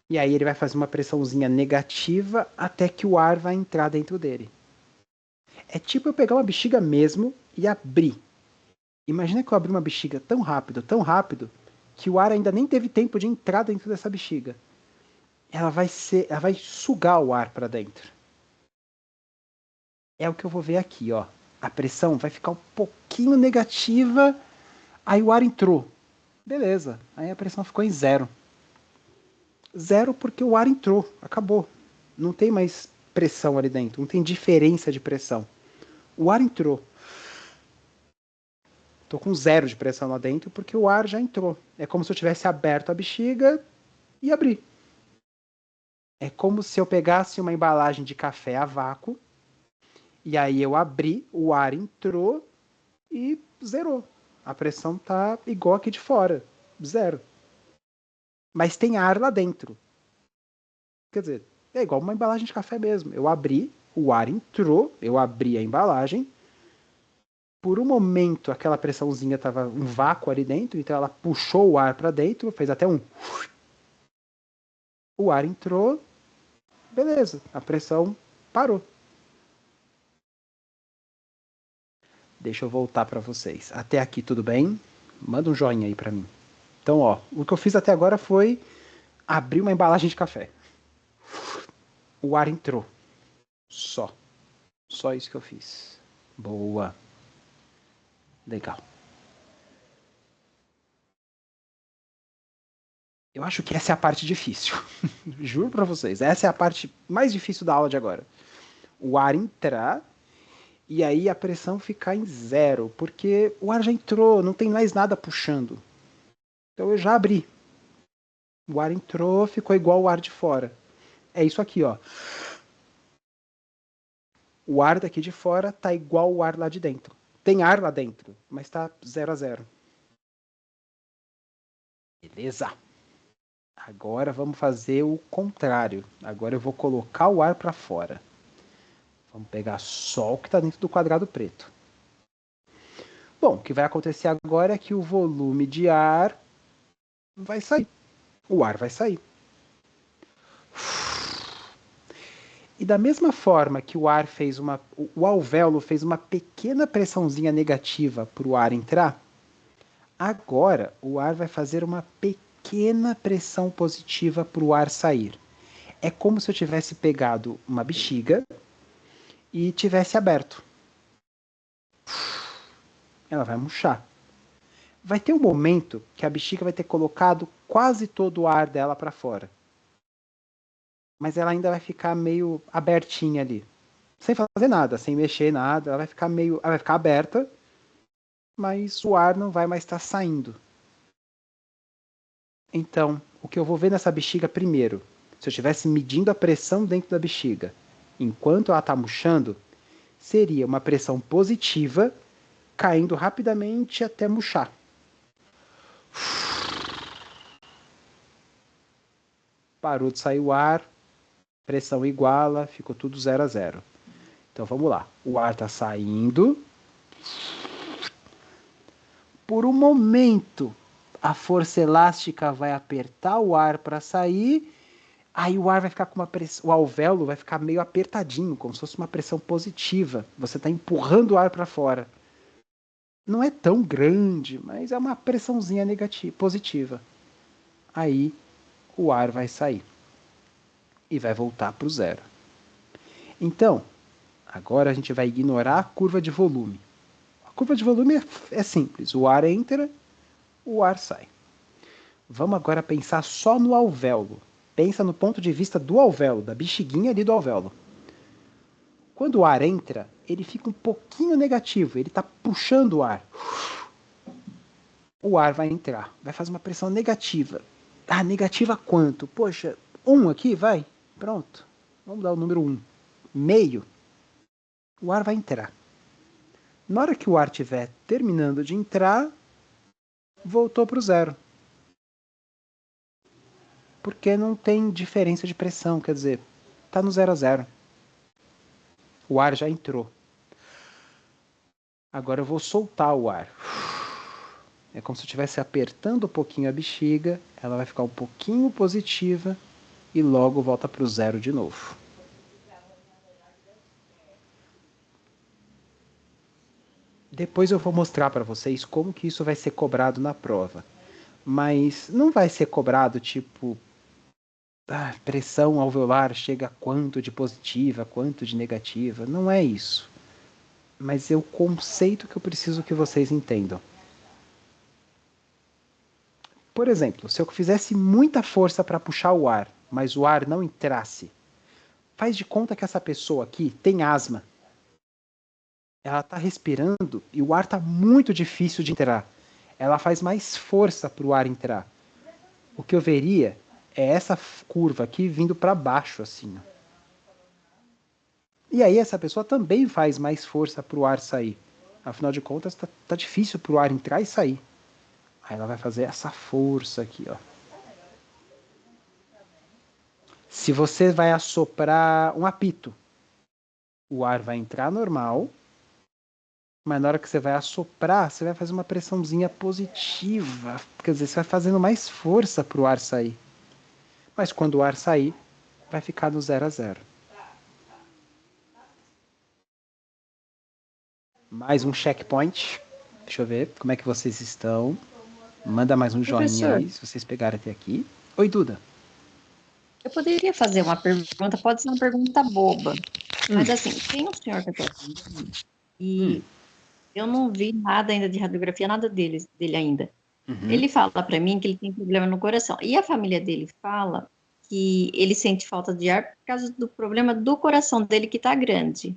e aí ele vai fazer uma pressãozinha negativa até que o ar vai entrar dentro dele. É tipo eu pegar uma bexiga mesmo e abrir. Imagina que eu abri uma bexiga tão rápido, que o ar ainda nem teve tempo de entrar dentro dessa bexiga. Ela vai sugar o ar para dentro. É o que eu vou ver aqui, ó. A pressão vai ficar um pouquinho negativa, aí o ar entrou. Beleza, aí a pressão ficou em 0. 0 porque o ar entrou, acabou. Não tem mais pressão ali dentro, não tem diferença de pressão. O ar entrou. Tô com 0 de pressão lá dentro porque o ar já entrou. É como se eu tivesse aberto a bexiga e abri. É como se eu pegasse uma embalagem de café a vácuo, e aí eu abri, o ar entrou e zerou. A pressão tá igual aqui de fora, 0. Mas tem ar lá dentro. Quer dizer, é igual uma embalagem de café mesmo. Eu abri, o ar entrou, eu abri a embalagem. Por um momento, aquela pressãozinha tava um vácuo ali dentro, então ela puxou o ar para dentro, fez até um... O ar entrou, beleza, a pressão parou. Deixa eu voltar para vocês. Até aqui tudo bem? Manda um joinha aí para mim. Então, ó, o que eu fiz até agora foi abrir uma embalagem de café. O ar entrou. Só isso que eu fiz. Boa. Legal. Eu acho que essa é a parte difícil. Juro para vocês, essa é a parte mais difícil da aula de agora. O ar entrar e aí a pressão ficar em 0, porque o ar já entrou, não tem mais nada puxando. Então eu já abri. O ar entrou, ficou igual o ar de fora. É isso aqui, ó. O ar daqui de fora tá igual o ar lá de dentro. Tem ar lá dentro, mas tá 0 a 0. Beleza. Agora vamos fazer o contrário. Agora eu vou colocar o ar para fora. Vamos pegar só o que está dentro do quadrado preto. Bom, o que vai acontecer agora é que o volume de ar vai sair. O ar vai sair. E da mesma forma que o alvéolo fez uma pequena pressãozinha negativa para o ar entrar, agora o ar vai fazer uma pequena pressão positiva para o ar sair. É como se eu tivesse pegado uma bexiga e tivesse aberto. Ela vai murchar. Vai ter um momento que a bexiga vai ter colocado quase todo o ar dela para fora. Mas ela ainda vai ficar meio abertinha ali. Sem fazer nada, sem mexer nada. Ela vai ficar aberta, mas o ar não vai mais estar saindo. Então, o que eu vou ver nessa bexiga primeiro, se eu estivesse medindo a pressão dentro da bexiga, enquanto ela está murchando, seria uma pressão positiva caindo rapidamente até murchar. Parou de sair o ar, pressão iguala, ficou tudo 0 a 0. Então vamos lá. O ar está saindo. Por um momento, a força elástica vai apertar o ar para sair. Aí o ar vai ficar com uma pressão, o alvéolo vai ficar meio apertadinho, como se fosse uma pressão positiva. Você está empurrando o ar para fora. Não é tão grande, mas é uma pressãozinha positiva. Aí o ar vai sair. e vai voltar para o zero. Então, agora a gente vai ignorar a curva de volume. A curva de volume é simples. O ar entra, o ar sai. Vamos agora pensar só no alvéolo. Pensa no ponto de vista do alvéolo, da bexiguinha ali do alvéolo. Quando o ar entra, ele fica um pouquinho negativo, ele está puxando o ar. O ar vai entrar, vai fazer uma pressão negativa. Ah, negativa quanto? Poxa, 1 aqui, vai. Pronto. Vamos dar o número 1. Meio. O ar vai entrar. Na hora que o ar estiver terminando de entrar, voltou para o zero. Porque não tem diferença de pressão, quer dizer, está no 0 a 0. O ar já entrou. Agora eu vou soltar o ar. É como se eu estivesse apertando um pouquinho a bexiga, ela vai ficar um pouquinho positiva e logo volta para o zero de novo. Depois eu vou mostrar para vocês como que isso vai ser cobrado na prova. Mas não vai ser cobrado tipo, pressão alveolar chega a quanto de positiva, quanto de negativa. Não é isso. Mas é o conceito que eu preciso que vocês entendam. Por exemplo, se eu fizesse muita força para puxar o ar, mas o ar não entrasse, faz de conta que essa pessoa aqui tem asma. Ela está respirando e o ar está muito difícil de entrar. Ela faz mais força para o ar entrar. O que eu veria é essa curva aqui vindo para baixo, assim. E aí essa pessoa também faz mais força para o ar sair. Afinal de contas, tá difícil para o ar entrar e sair. Aí ela vai fazer essa força aqui, ó. Se você vai assoprar um apito, o ar vai entrar normal, mas na hora que você vai assoprar, você vai fazer uma pressãozinha positiva. Quer dizer, você vai fazendo mais força para o ar sair. Mas quando o ar sair, vai ficar no 0 a 0. Mais um checkpoint. Deixa eu ver como é que vocês estão. Manda mais um joinha aí, se vocês pegarem até aqui. Oi, Duda. Eu poderia fazer uma pergunta, pode ser uma pergunta boba, mas assim, tem um senhor que eu tô atendendo e eu não vi nada ainda de radiografia, nada dele ainda. Ele fala para mim que ele tem problema no coração. E a família dele fala que ele sente falta de ar por causa do problema do coração dele que tá grande.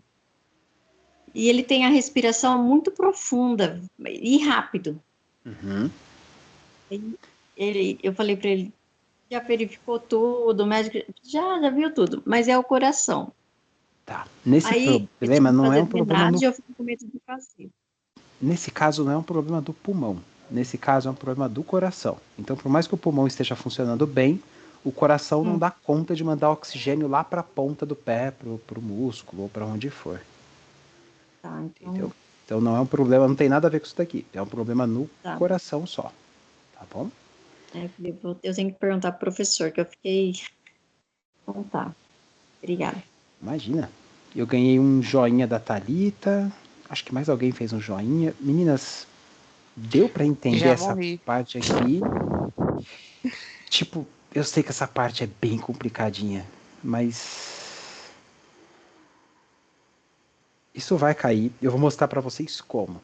E ele tem a respiração muito profunda e rápido. Eu falei para ele, já verificou tudo, o médico já viu tudo, mas é o coração. Tá. Nesse problema não é um problema no... Eu fico com medo de fazer. Nesse caso não é um problema do pulmão. Nesse caso é um problema do coração. Então, por mais que o pulmão esteja funcionando bem, o coração não dá conta de mandar oxigênio lá para a ponta do pé, pro músculo ou para onde for. Tá, então... Entendeu? Então não é um problema, não tem nada a ver com isso daqui. É um problema no coração só. Tá bom? Eu tenho que perguntar pro professor, que eu fiquei... Então tá. Obrigada. Imagina. Eu ganhei um joinha da Thalita. Acho que mais alguém fez um joinha. Meninas, deu para entender essa parte aqui? Tipo, eu sei que essa parte é bem complicadinha, mas... isso vai cair. Eu vou mostrar para vocês como.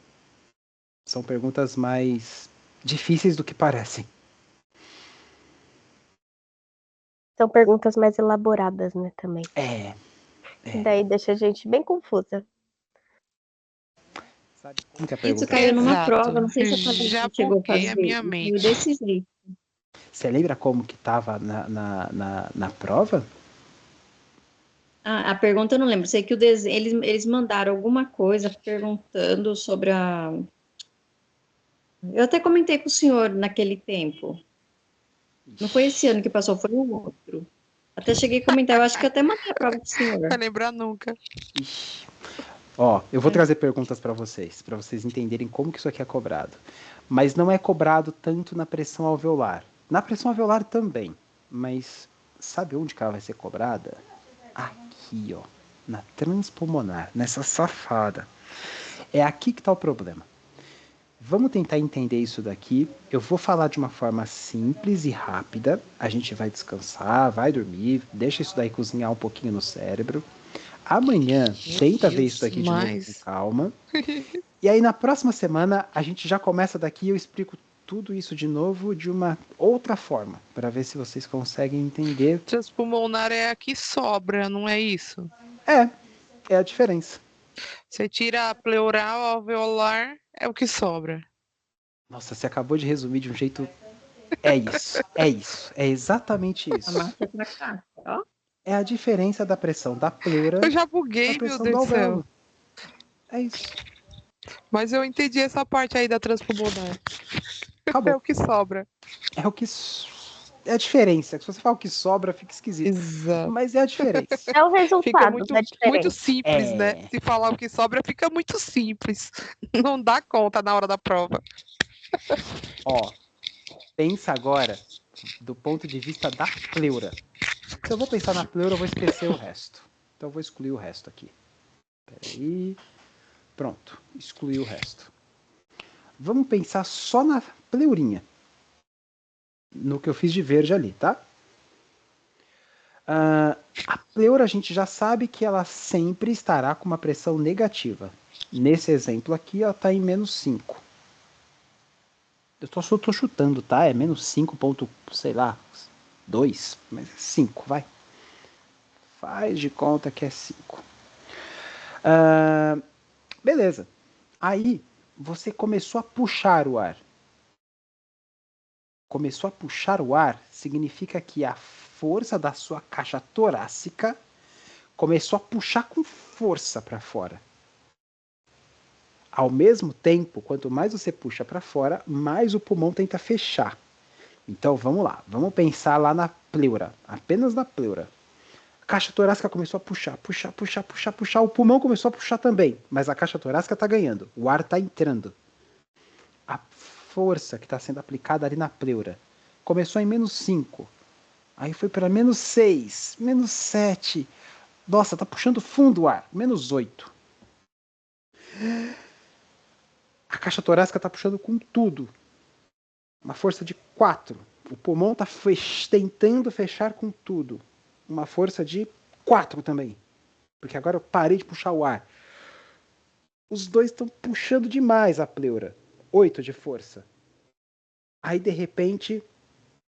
São perguntas mais difíceis do que parecem. São perguntas mais elaboradas, né, também. É. E daí deixa a gente bem confusa. Sabe como que a pergunta... Isso caiu numa prova, não sei se já chegou a fazer. A minha mente. Desse jeito. Você lembra como que estava na prova? A pergunta eu não lembro. Sei que eles mandaram alguma coisa perguntando sobre a... Eu até comentei com o senhor naquele tempo. Não foi esse ano que passou, foi o outro. Até cheguei a comentar, eu acho que eu até mandei a prova pro senhor. Não vai lembrar nunca. Ixi. Ó, eu vou trazer perguntas para vocês entenderem como que isso aqui é cobrado. Mas não é cobrado tanto na pressão alveolar. Na pressão alveolar também, mas sabe onde que ela vai ser cobrada? Aqui, ó, na transpulmonar, nessa safada. É aqui que tá o problema. Vamos tentar entender isso daqui. Eu vou falar de uma forma simples e rápida. A gente vai descansar, vai dormir, deixa isso daí cozinhar um pouquinho no cérebro. Amanhã, tenta ver isso daqui de novo com calma. E aí, na próxima semana, a gente já começa daqui e eu explico tudo isso de novo de uma outra forma, para ver se vocês conseguem entender. Transpulmonar é a que sobra, não é isso? É a diferença. Você tira a pleural, alveolar, é o que sobra. Nossa, você acabou de resumir de um jeito... É isso, é exatamente isso. A massa pra cá, ó. É a diferença da pressão da pleura Eu já buguei, da pressão meu Deus do do céu. alvéolo. É isso. Mas eu entendi essa parte aí da transpulmonar. Acabou. É o que sobra. É o que... É a diferença. Se você falar o que sobra, fica esquisito. Exato. Mas é a diferença. É o resultado Fica muito, da diferença. muito simples, né? Se falar o que sobra, fica muito simples. Não dá conta na hora da prova. Ó, pensa agora do ponto de vista da pleura. Se eu vou pensar na pleura, eu vou esquecer o resto. Então eu vou excluir o resto aqui. Peraí. Pronto, excluí o resto. Vamos pensar só na pleurinha. No que eu fiz de verde ali, tá? A pleura a gente já sabe que ela sempre estará com uma pressão negativa. Nesse exemplo aqui, ela está em menos 5. Eu tô chutando, tá? É menos 5 ponto, sei lá, 2, mas é 5, vai. Faz de conta que é 5. Beleza. Aí, você começou a puxar o ar. Começou a puxar o ar significa que a força da sua caixa torácica começou a puxar com força para fora. Ao mesmo tempo, quanto mais você puxa para fora, mais o pulmão tenta fechar. Então vamos lá, vamos pensar lá na pleura, apenas na pleura. A caixa torácica começou a puxar, o pulmão começou a puxar também, mas a caixa torácica está ganhando, o ar está entrando. A força que está sendo aplicada ali na pleura começou em menos 5, aí foi para menos 6, menos 7, nossa, está puxando fundo o ar, menos 8. A caixa torácica está puxando com tudo, uma força de 4. O pulmão está tentando fechar com tudo. Uma força de 4 também. Porque agora eu parei de puxar o ar. Os dois estão puxando demais a pleura. 8 de força. Aí, de repente,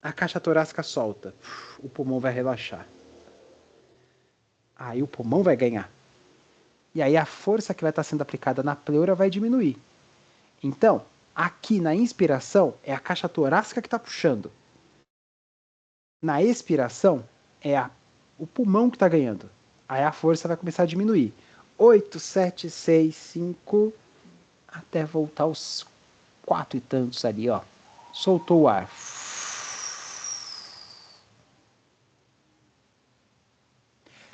a caixa torácica solta. O pulmão vai relaxar. Aí o pulmão vai ganhar. E aí a força que vai estar sendo aplicada na pleura vai diminuir. Então, aqui na inspiração, é a caixa torácica que está puxando. Na expiração, é o pulmão que está ganhando. Aí a força vai começar a diminuir. 8, 7, 6, 5, até voltar aos 4 e tantos ali, ó. Soltou o ar.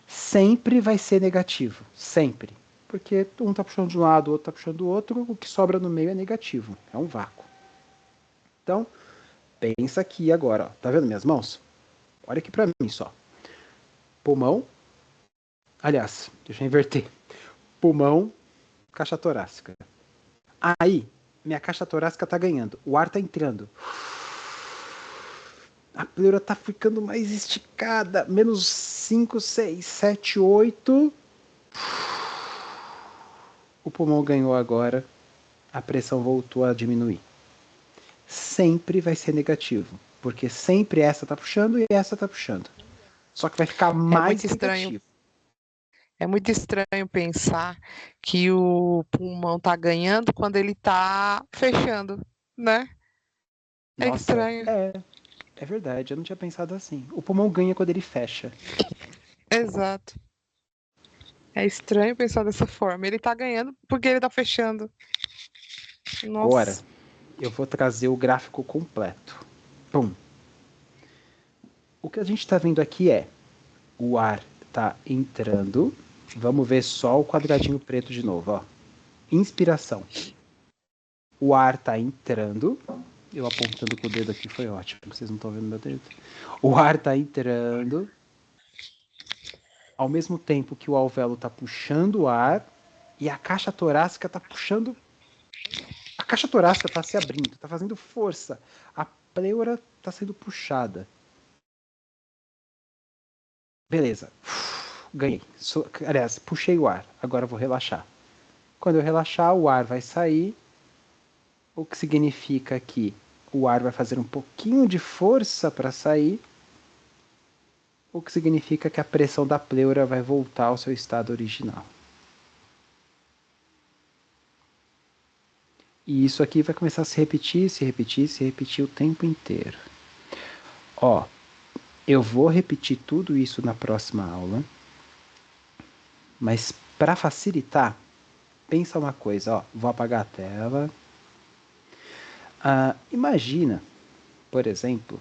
Sempre vai ser negativo. Sempre. Porque um está puxando de um lado, o outro está puxando do outro, o que sobra no meio é negativo. É um vácuo. Então, pensa aqui agora, ó. Tá vendo minhas mãos? Olha aqui para mim só. Pulmão. Aliás, deixa eu inverter. Pulmão, caixa torácica. Aí, minha caixa torácica tá ganhando. O ar tá entrando. A pleura tá ficando mais esticada. Menos 5, 6, 7, 8. O pulmão ganhou agora. A pressão voltou a diminuir. Sempre vai ser negativo. Porque sempre essa tá puxando e essa tá puxando. Só que vai ficar mais negativo. É muito estranho pensar que o pulmão tá ganhando quando ele tá fechando, né? É Nossa, estranho. É verdade, eu não tinha pensado assim. O pulmão ganha quando ele fecha. Exato. É estranho pensar dessa forma. Ele tá ganhando porque ele tá fechando. Nossa. Agora, eu vou trazer o gráfico completo. Pum. O que a gente está vendo aqui é o ar tá entrando. Vamos ver só o quadradinho preto de novo, ó. Inspiração. O ar tá entrando. Eu apontando com o dedo aqui foi ótimo. Vocês não estão vendo meu dedo? O ar tá entrando. Ao mesmo tempo que o alvéolo tá puxando o ar e a caixa torácica tá puxando A caixa torácica está se abrindo, está fazendo força. A pleura está sendo puxada. Beleza. Ganhei. Aliás, puxei o ar. Agora eu vou relaxar. Quando eu relaxar, o ar vai sair. O que significa que o ar vai fazer um pouquinho de força para sair. O que significa que a pressão da pleura vai voltar ao seu estado original. E isso aqui vai começar a se repetir, se repetir, se repetir o tempo inteiro. Ó, eu vou repetir tudo isso na próxima aula. Mas para facilitar, pensa uma coisa, ó, vou apagar a tela. Imagina, por exemplo,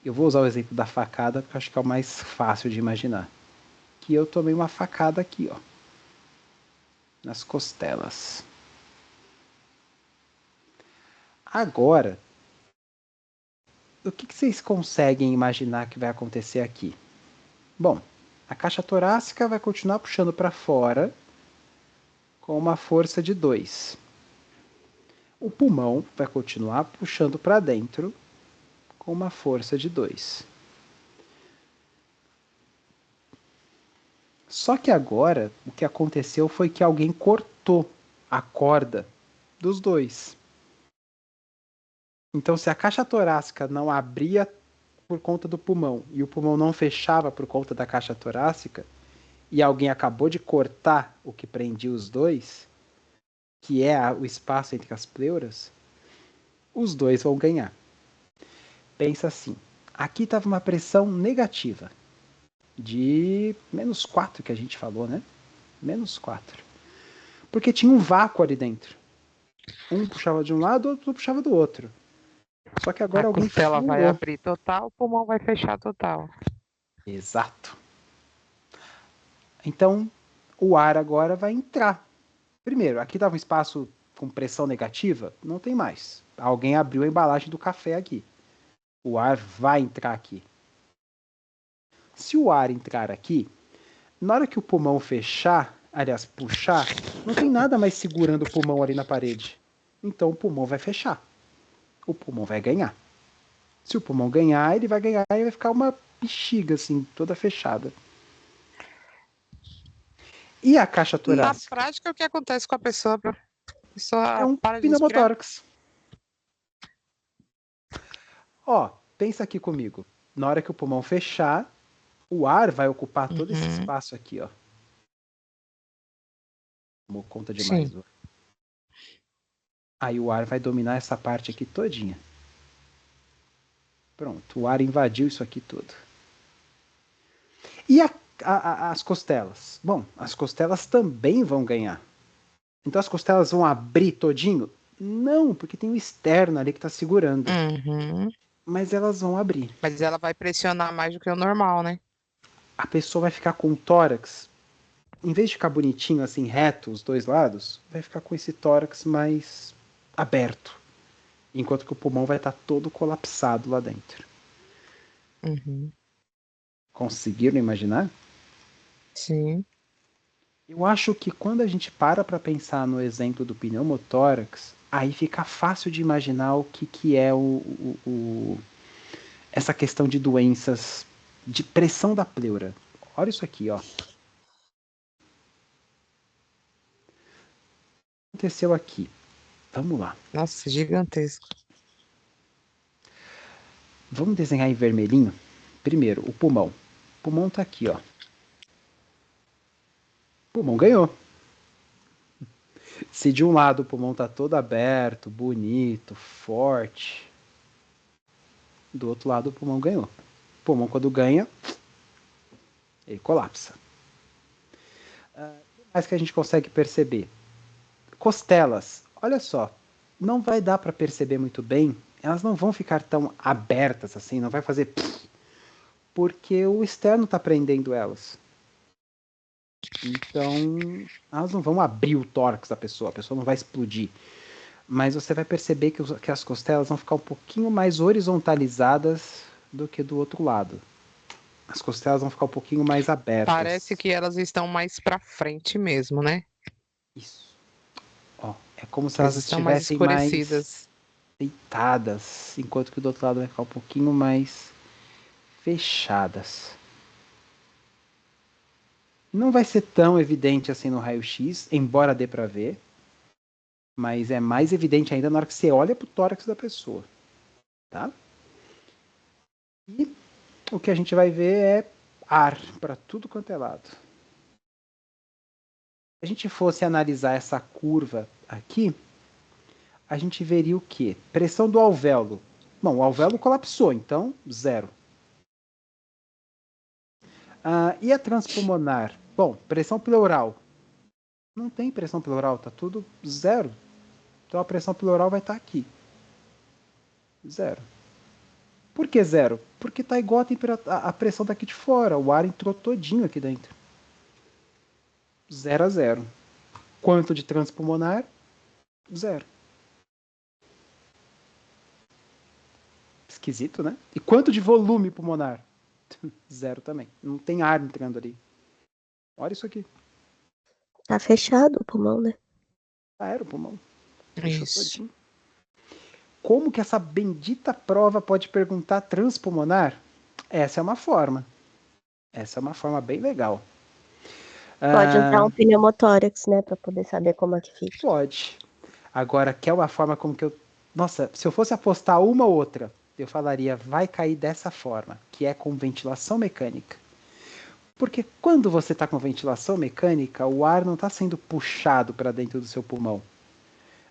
eu vou usar o exemplo da facada, porque eu acho que é o mais fácil de imaginar. Que eu tomei uma facada aqui, ó, nas costelas. Agora, o que vocês conseguem imaginar que vai acontecer aqui? Bom, a caixa torácica vai continuar puxando para fora com uma força de 2. O pulmão vai continuar puxando para dentro com uma força de 2. Só que agora, o que aconteceu foi que alguém cortou a corda dos dois. Então, se a caixa torácica não abria por conta do pulmão e o pulmão não fechava por conta da caixa torácica, e alguém acabou de cortar o que prendia os dois, que é o espaço entre as pleuras, os dois vão ganhar. Pensa assim, aqui estava uma pressão negativa, de -4 que a gente falou, né? -4. Porque tinha um vácuo ali dentro. Um puxava de um lado, outro puxava do outro. Só que agora alguém furou. A costela vai abrir total, o pulmão vai fechar total. Exato. Então, o ar agora vai entrar. Primeiro, aqui estava um espaço com pressão negativa, não tem mais. Alguém abriu a embalagem do café aqui. O ar vai entrar aqui. Se o ar entrar aqui, na hora que o pulmão fechar, aliás, puxar, não tem nada mais segurando o pulmão ali na parede. Então o pulmão vai fechar. O pulmão vai ganhar. Se o pulmão ganhar, ele vai ganhar e vai ficar uma bexiga, assim, toda fechada. E a caixa torácica? Na prática, o que acontece com a pessoa? A pessoa é um para de pneumotórax. Ó, pensa aqui comigo. Na hora que o pulmão fechar, o ar vai ocupar todo esse espaço aqui, ó. Tomou conta demais. Sim. Aí o ar vai dominar essa parte aqui todinha. Pronto, o ar invadiu isso aqui tudo. E as costelas? Bom, as costelas também vão ganhar. Então as costelas vão abrir todinho? Não, porque tem o externo ali que está segurando. Mas elas vão abrir. Mas ela vai pressionar mais do que o normal, né? A pessoa vai ficar com o tórax, em vez de ficar bonitinho, assim, reto, os dois lados, vai ficar com esse tórax mais aberto. Enquanto que o pulmão vai estar todo colapsado lá dentro. Conseguiram imaginar? Sim. Eu acho que quando a gente para pensar no exemplo do pneumotórax, aí fica fácil de imaginar o que é essa questão de doenças de pressão da pleura. Olha isso aqui, ó. Aconteceu aqui. Vamos lá. Nossa, gigantesco. Vamos desenhar em vermelhinho? Primeiro, o pulmão. O pulmão tá aqui, ó. O pulmão ganhou. Se de um lado o pulmão tá todo aberto, bonito, forte, do outro lado o pulmão ganhou. O pulmão, quando ganha, ele colapsa. O que mais que a gente consegue perceber? Costelas. Olha só, não vai dar para perceber muito bem. Elas não vão ficar tão abertas assim, não vai fazer... porque o externo está prendendo elas. Então, elas não vão abrir o tórax da pessoa, a pessoa não vai explodir. Mas você vai perceber que as costelas vão ficar um pouquinho mais horizontalizadas do que do outro lado. As costelas vão ficar um pouquinho mais abertas. Parece que elas estão mais para frente mesmo, né? Isso. Ó, é como se elas Estão mais estivessem mais escurecidas. deitadas, enquanto que do outro lado vai ficar um pouquinho mais fechadas. Não vai ser tão evidente assim no raio-x, embora dê para ver, mas é mais evidente ainda na hora que você olha pro tórax da pessoa, tá? E o que a gente vai ver é ar para tudo quanto é lado. Se a gente fosse analisar essa curva aqui, a gente veria o quê? Pressão do alvéolo. Bom, o alvéolo colapsou, então 0. E a transpulmonar? Bom, pressão pleural. Não tem pressão pleural, tá tudo 0. Então a pressão pleural vai estar aqui. 0. Por que 0? Porque tá igual a pressão daqui de fora. O ar entrou todinho aqui dentro. 0 a 0. Quanto de transpulmonar? 0. Esquisito, né? E quanto de volume pulmonar? 0 também. Não tem ar entrando ali. Olha isso aqui. Tá fechado o pulmão, né? Era o pulmão. Fechou Isso. todinho. Como que essa bendita prova pode perguntar transpulmonar? Essa é uma forma. Essa é uma forma bem legal. Pode usar um pneumotórax, né? Pra poder saber como é que fica. Pode. Agora, quer uma forma como que eu... Nossa, se eu fosse apostar uma ou outra, eu falaria, vai cair dessa forma, que é com ventilação mecânica. Porque quando você está com ventilação mecânica, o ar não está sendo puxado para dentro do seu pulmão.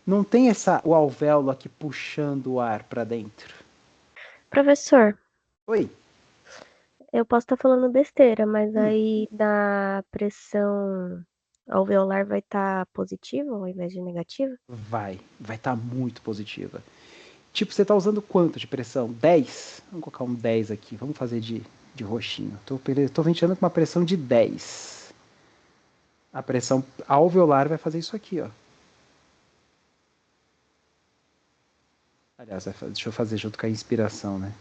Não tem o alvéolo aqui puxando o ar para dentro. Professor, Oi? eu posso estar falando besteira, mas aí na pressão alveolar vai estar positiva ao invés de negativa? Vai estar muito positiva. Tipo, você está usando quanto de pressão? 10? Vamos colocar um 10 aqui. Vamos fazer de roxinho. Tô ventilando com uma pressão de 10. A pressão alveolar vai fazer isso aqui, ó. Aliás, deixa eu fazer junto com a inspiração, né?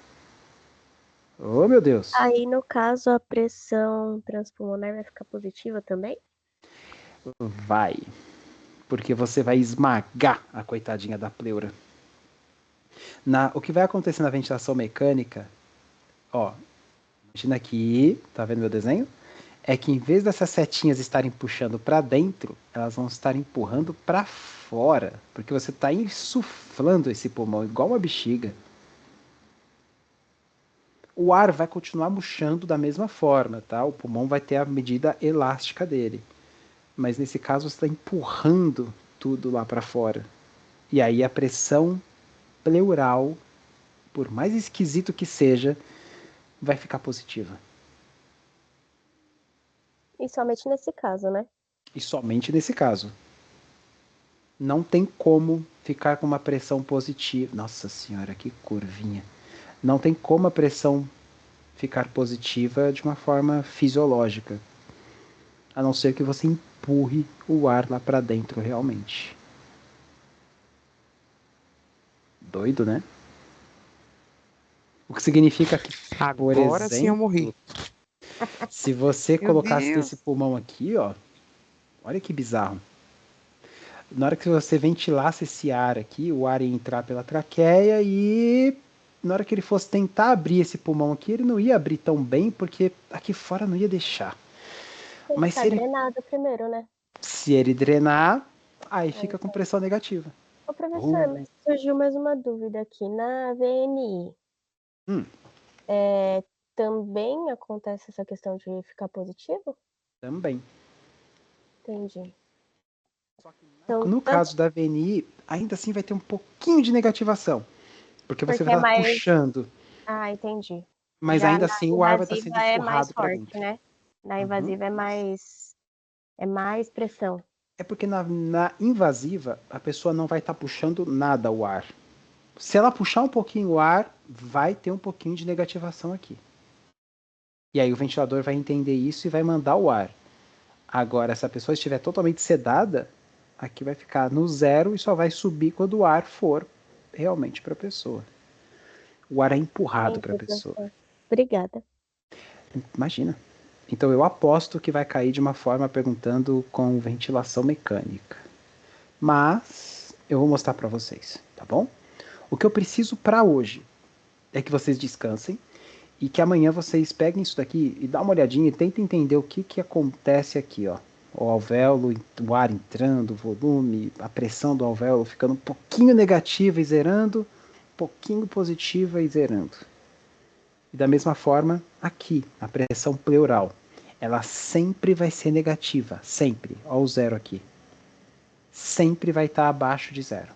Oh, meu Deus! Aí, no caso, a pressão transpulmonar vai ficar positiva também? Vai. Porque você vai esmagar a coitadinha da pleura. O que vai acontecer na ventilação mecânica, ó, imagina aqui, tá vendo meu desenho? É que em vez dessas setinhas estarem puxando para dentro, elas vão estar empurrando para fora, porque você está insuflando esse pulmão igual uma bexiga. O ar vai continuar murchando da mesma forma, tá? O pulmão vai ter a medida elástica dele. Mas nesse caso você está empurrando tudo lá para fora. E aí a pressão pleural, por mais esquisito que seja, vai ficar positiva. E somente nesse caso, né? E somente nesse caso. Não tem como ficar com uma pressão positiva. Nossa senhora, que curvinha. Não tem como a pressão ficar positiva de uma forma fisiológica. A não ser que você empurre o ar lá para dentro realmente. Doido, né? O que significa que, por Agora sim eu exemplo, morri. se você Meu colocasse Deus. esse pulmão aqui, ó, olha que bizarro. Na hora que você ventilasse esse ar aqui, o ar ia entrar pela traqueia e na hora que ele fosse tentar abrir esse pulmão aqui, ele não ia abrir tão bem porque aqui fora não ia deixar. Tem que Mas ficar drenado primeiro, né? se ele drenar, aí fica com pressão negativa. Ô, professor, mas surgiu mais uma dúvida aqui. Na VNI, também acontece essa questão de ficar positivo? Também. Entendi. No Então, caso da VNI, ainda assim vai ter um pouquinho de negativação. Porque você vai é estar mais... puxando. Ah, entendi. Mas Já ainda na assim o ar vai estar sendo invasiva é mais empurrado para forte, dentro. né? Na invasiva é mais pressão. É porque na invasiva a pessoa não vai estar puxando nada o ar. Se ela puxar um pouquinho o ar, vai ter um pouquinho de negativação aqui. E aí o ventilador vai entender isso e vai mandar o ar. Agora, se a pessoa estiver totalmente sedada, aqui vai ficar no 0 e só vai subir quando o ar for realmente para a pessoa. O ar é empurrado para a pessoa. Obrigada. Imagina. Então eu aposto que vai cair de uma forma perguntando com ventilação mecânica. Mas eu vou mostrar para vocês, tá bom? O que eu preciso para hoje é que vocês descansem e que amanhã vocês peguem isso daqui e dá uma olhadinha e tentem entender o que acontece aqui, ó. O alvéolo, o ar entrando, o volume, a pressão do alvéolo ficando um pouquinho negativa e zerando, um pouquinho positiva e zerando. E da mesma forma, aqui, a pressão pleural, ela sempre vai ser negativa, sempre. Olha o zero aqui. Sempre vai estar abaixo de zero,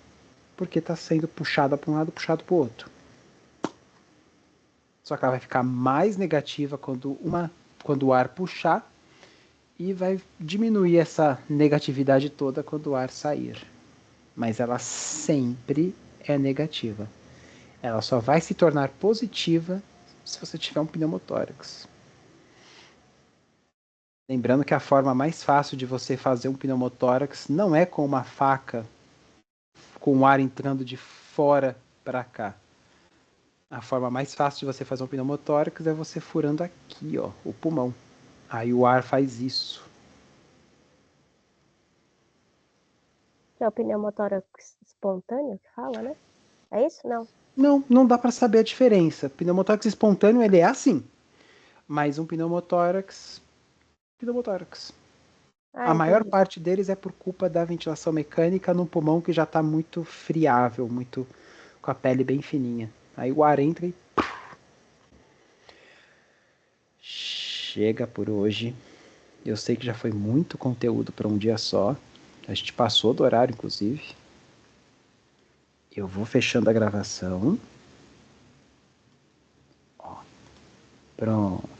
porque está sendo puxada para um lado, puxado para o outro. Só que ela vai ficar mais negativa quando o ar puxar e vai diminuir essa negatividade toda quando o ar sair. Mas ela sempre é negativa. Ela só vai se tornar positiva se você tiver um pneumotórax. Lembrando que a forma mais fácil de você fazer um pneumotórax não é com uma faca com o ar entrando de fora para cá. A forma mais fácil de você fazer um pneumotórax é você furando aqui, ó, o pulmão. Aí o ar faz isso. É o pneumotórax espontâneo que fala, né? É isso? Não. Não dá para saber a diferença. Pneumotórax espontâneo, ele é assim. Mas um pneumotórax... A maior parte deles é por culpa da ventilação mecânica no pulmão que já está muito friável, muito com a pele bem fininha. Aí o ar entra e... Chega por hoje. Eu sei que já foi muito conteúdo para um dia só. A gente passou do horário, inclusive. Eu vou fechando a gravação. Ó, pronto.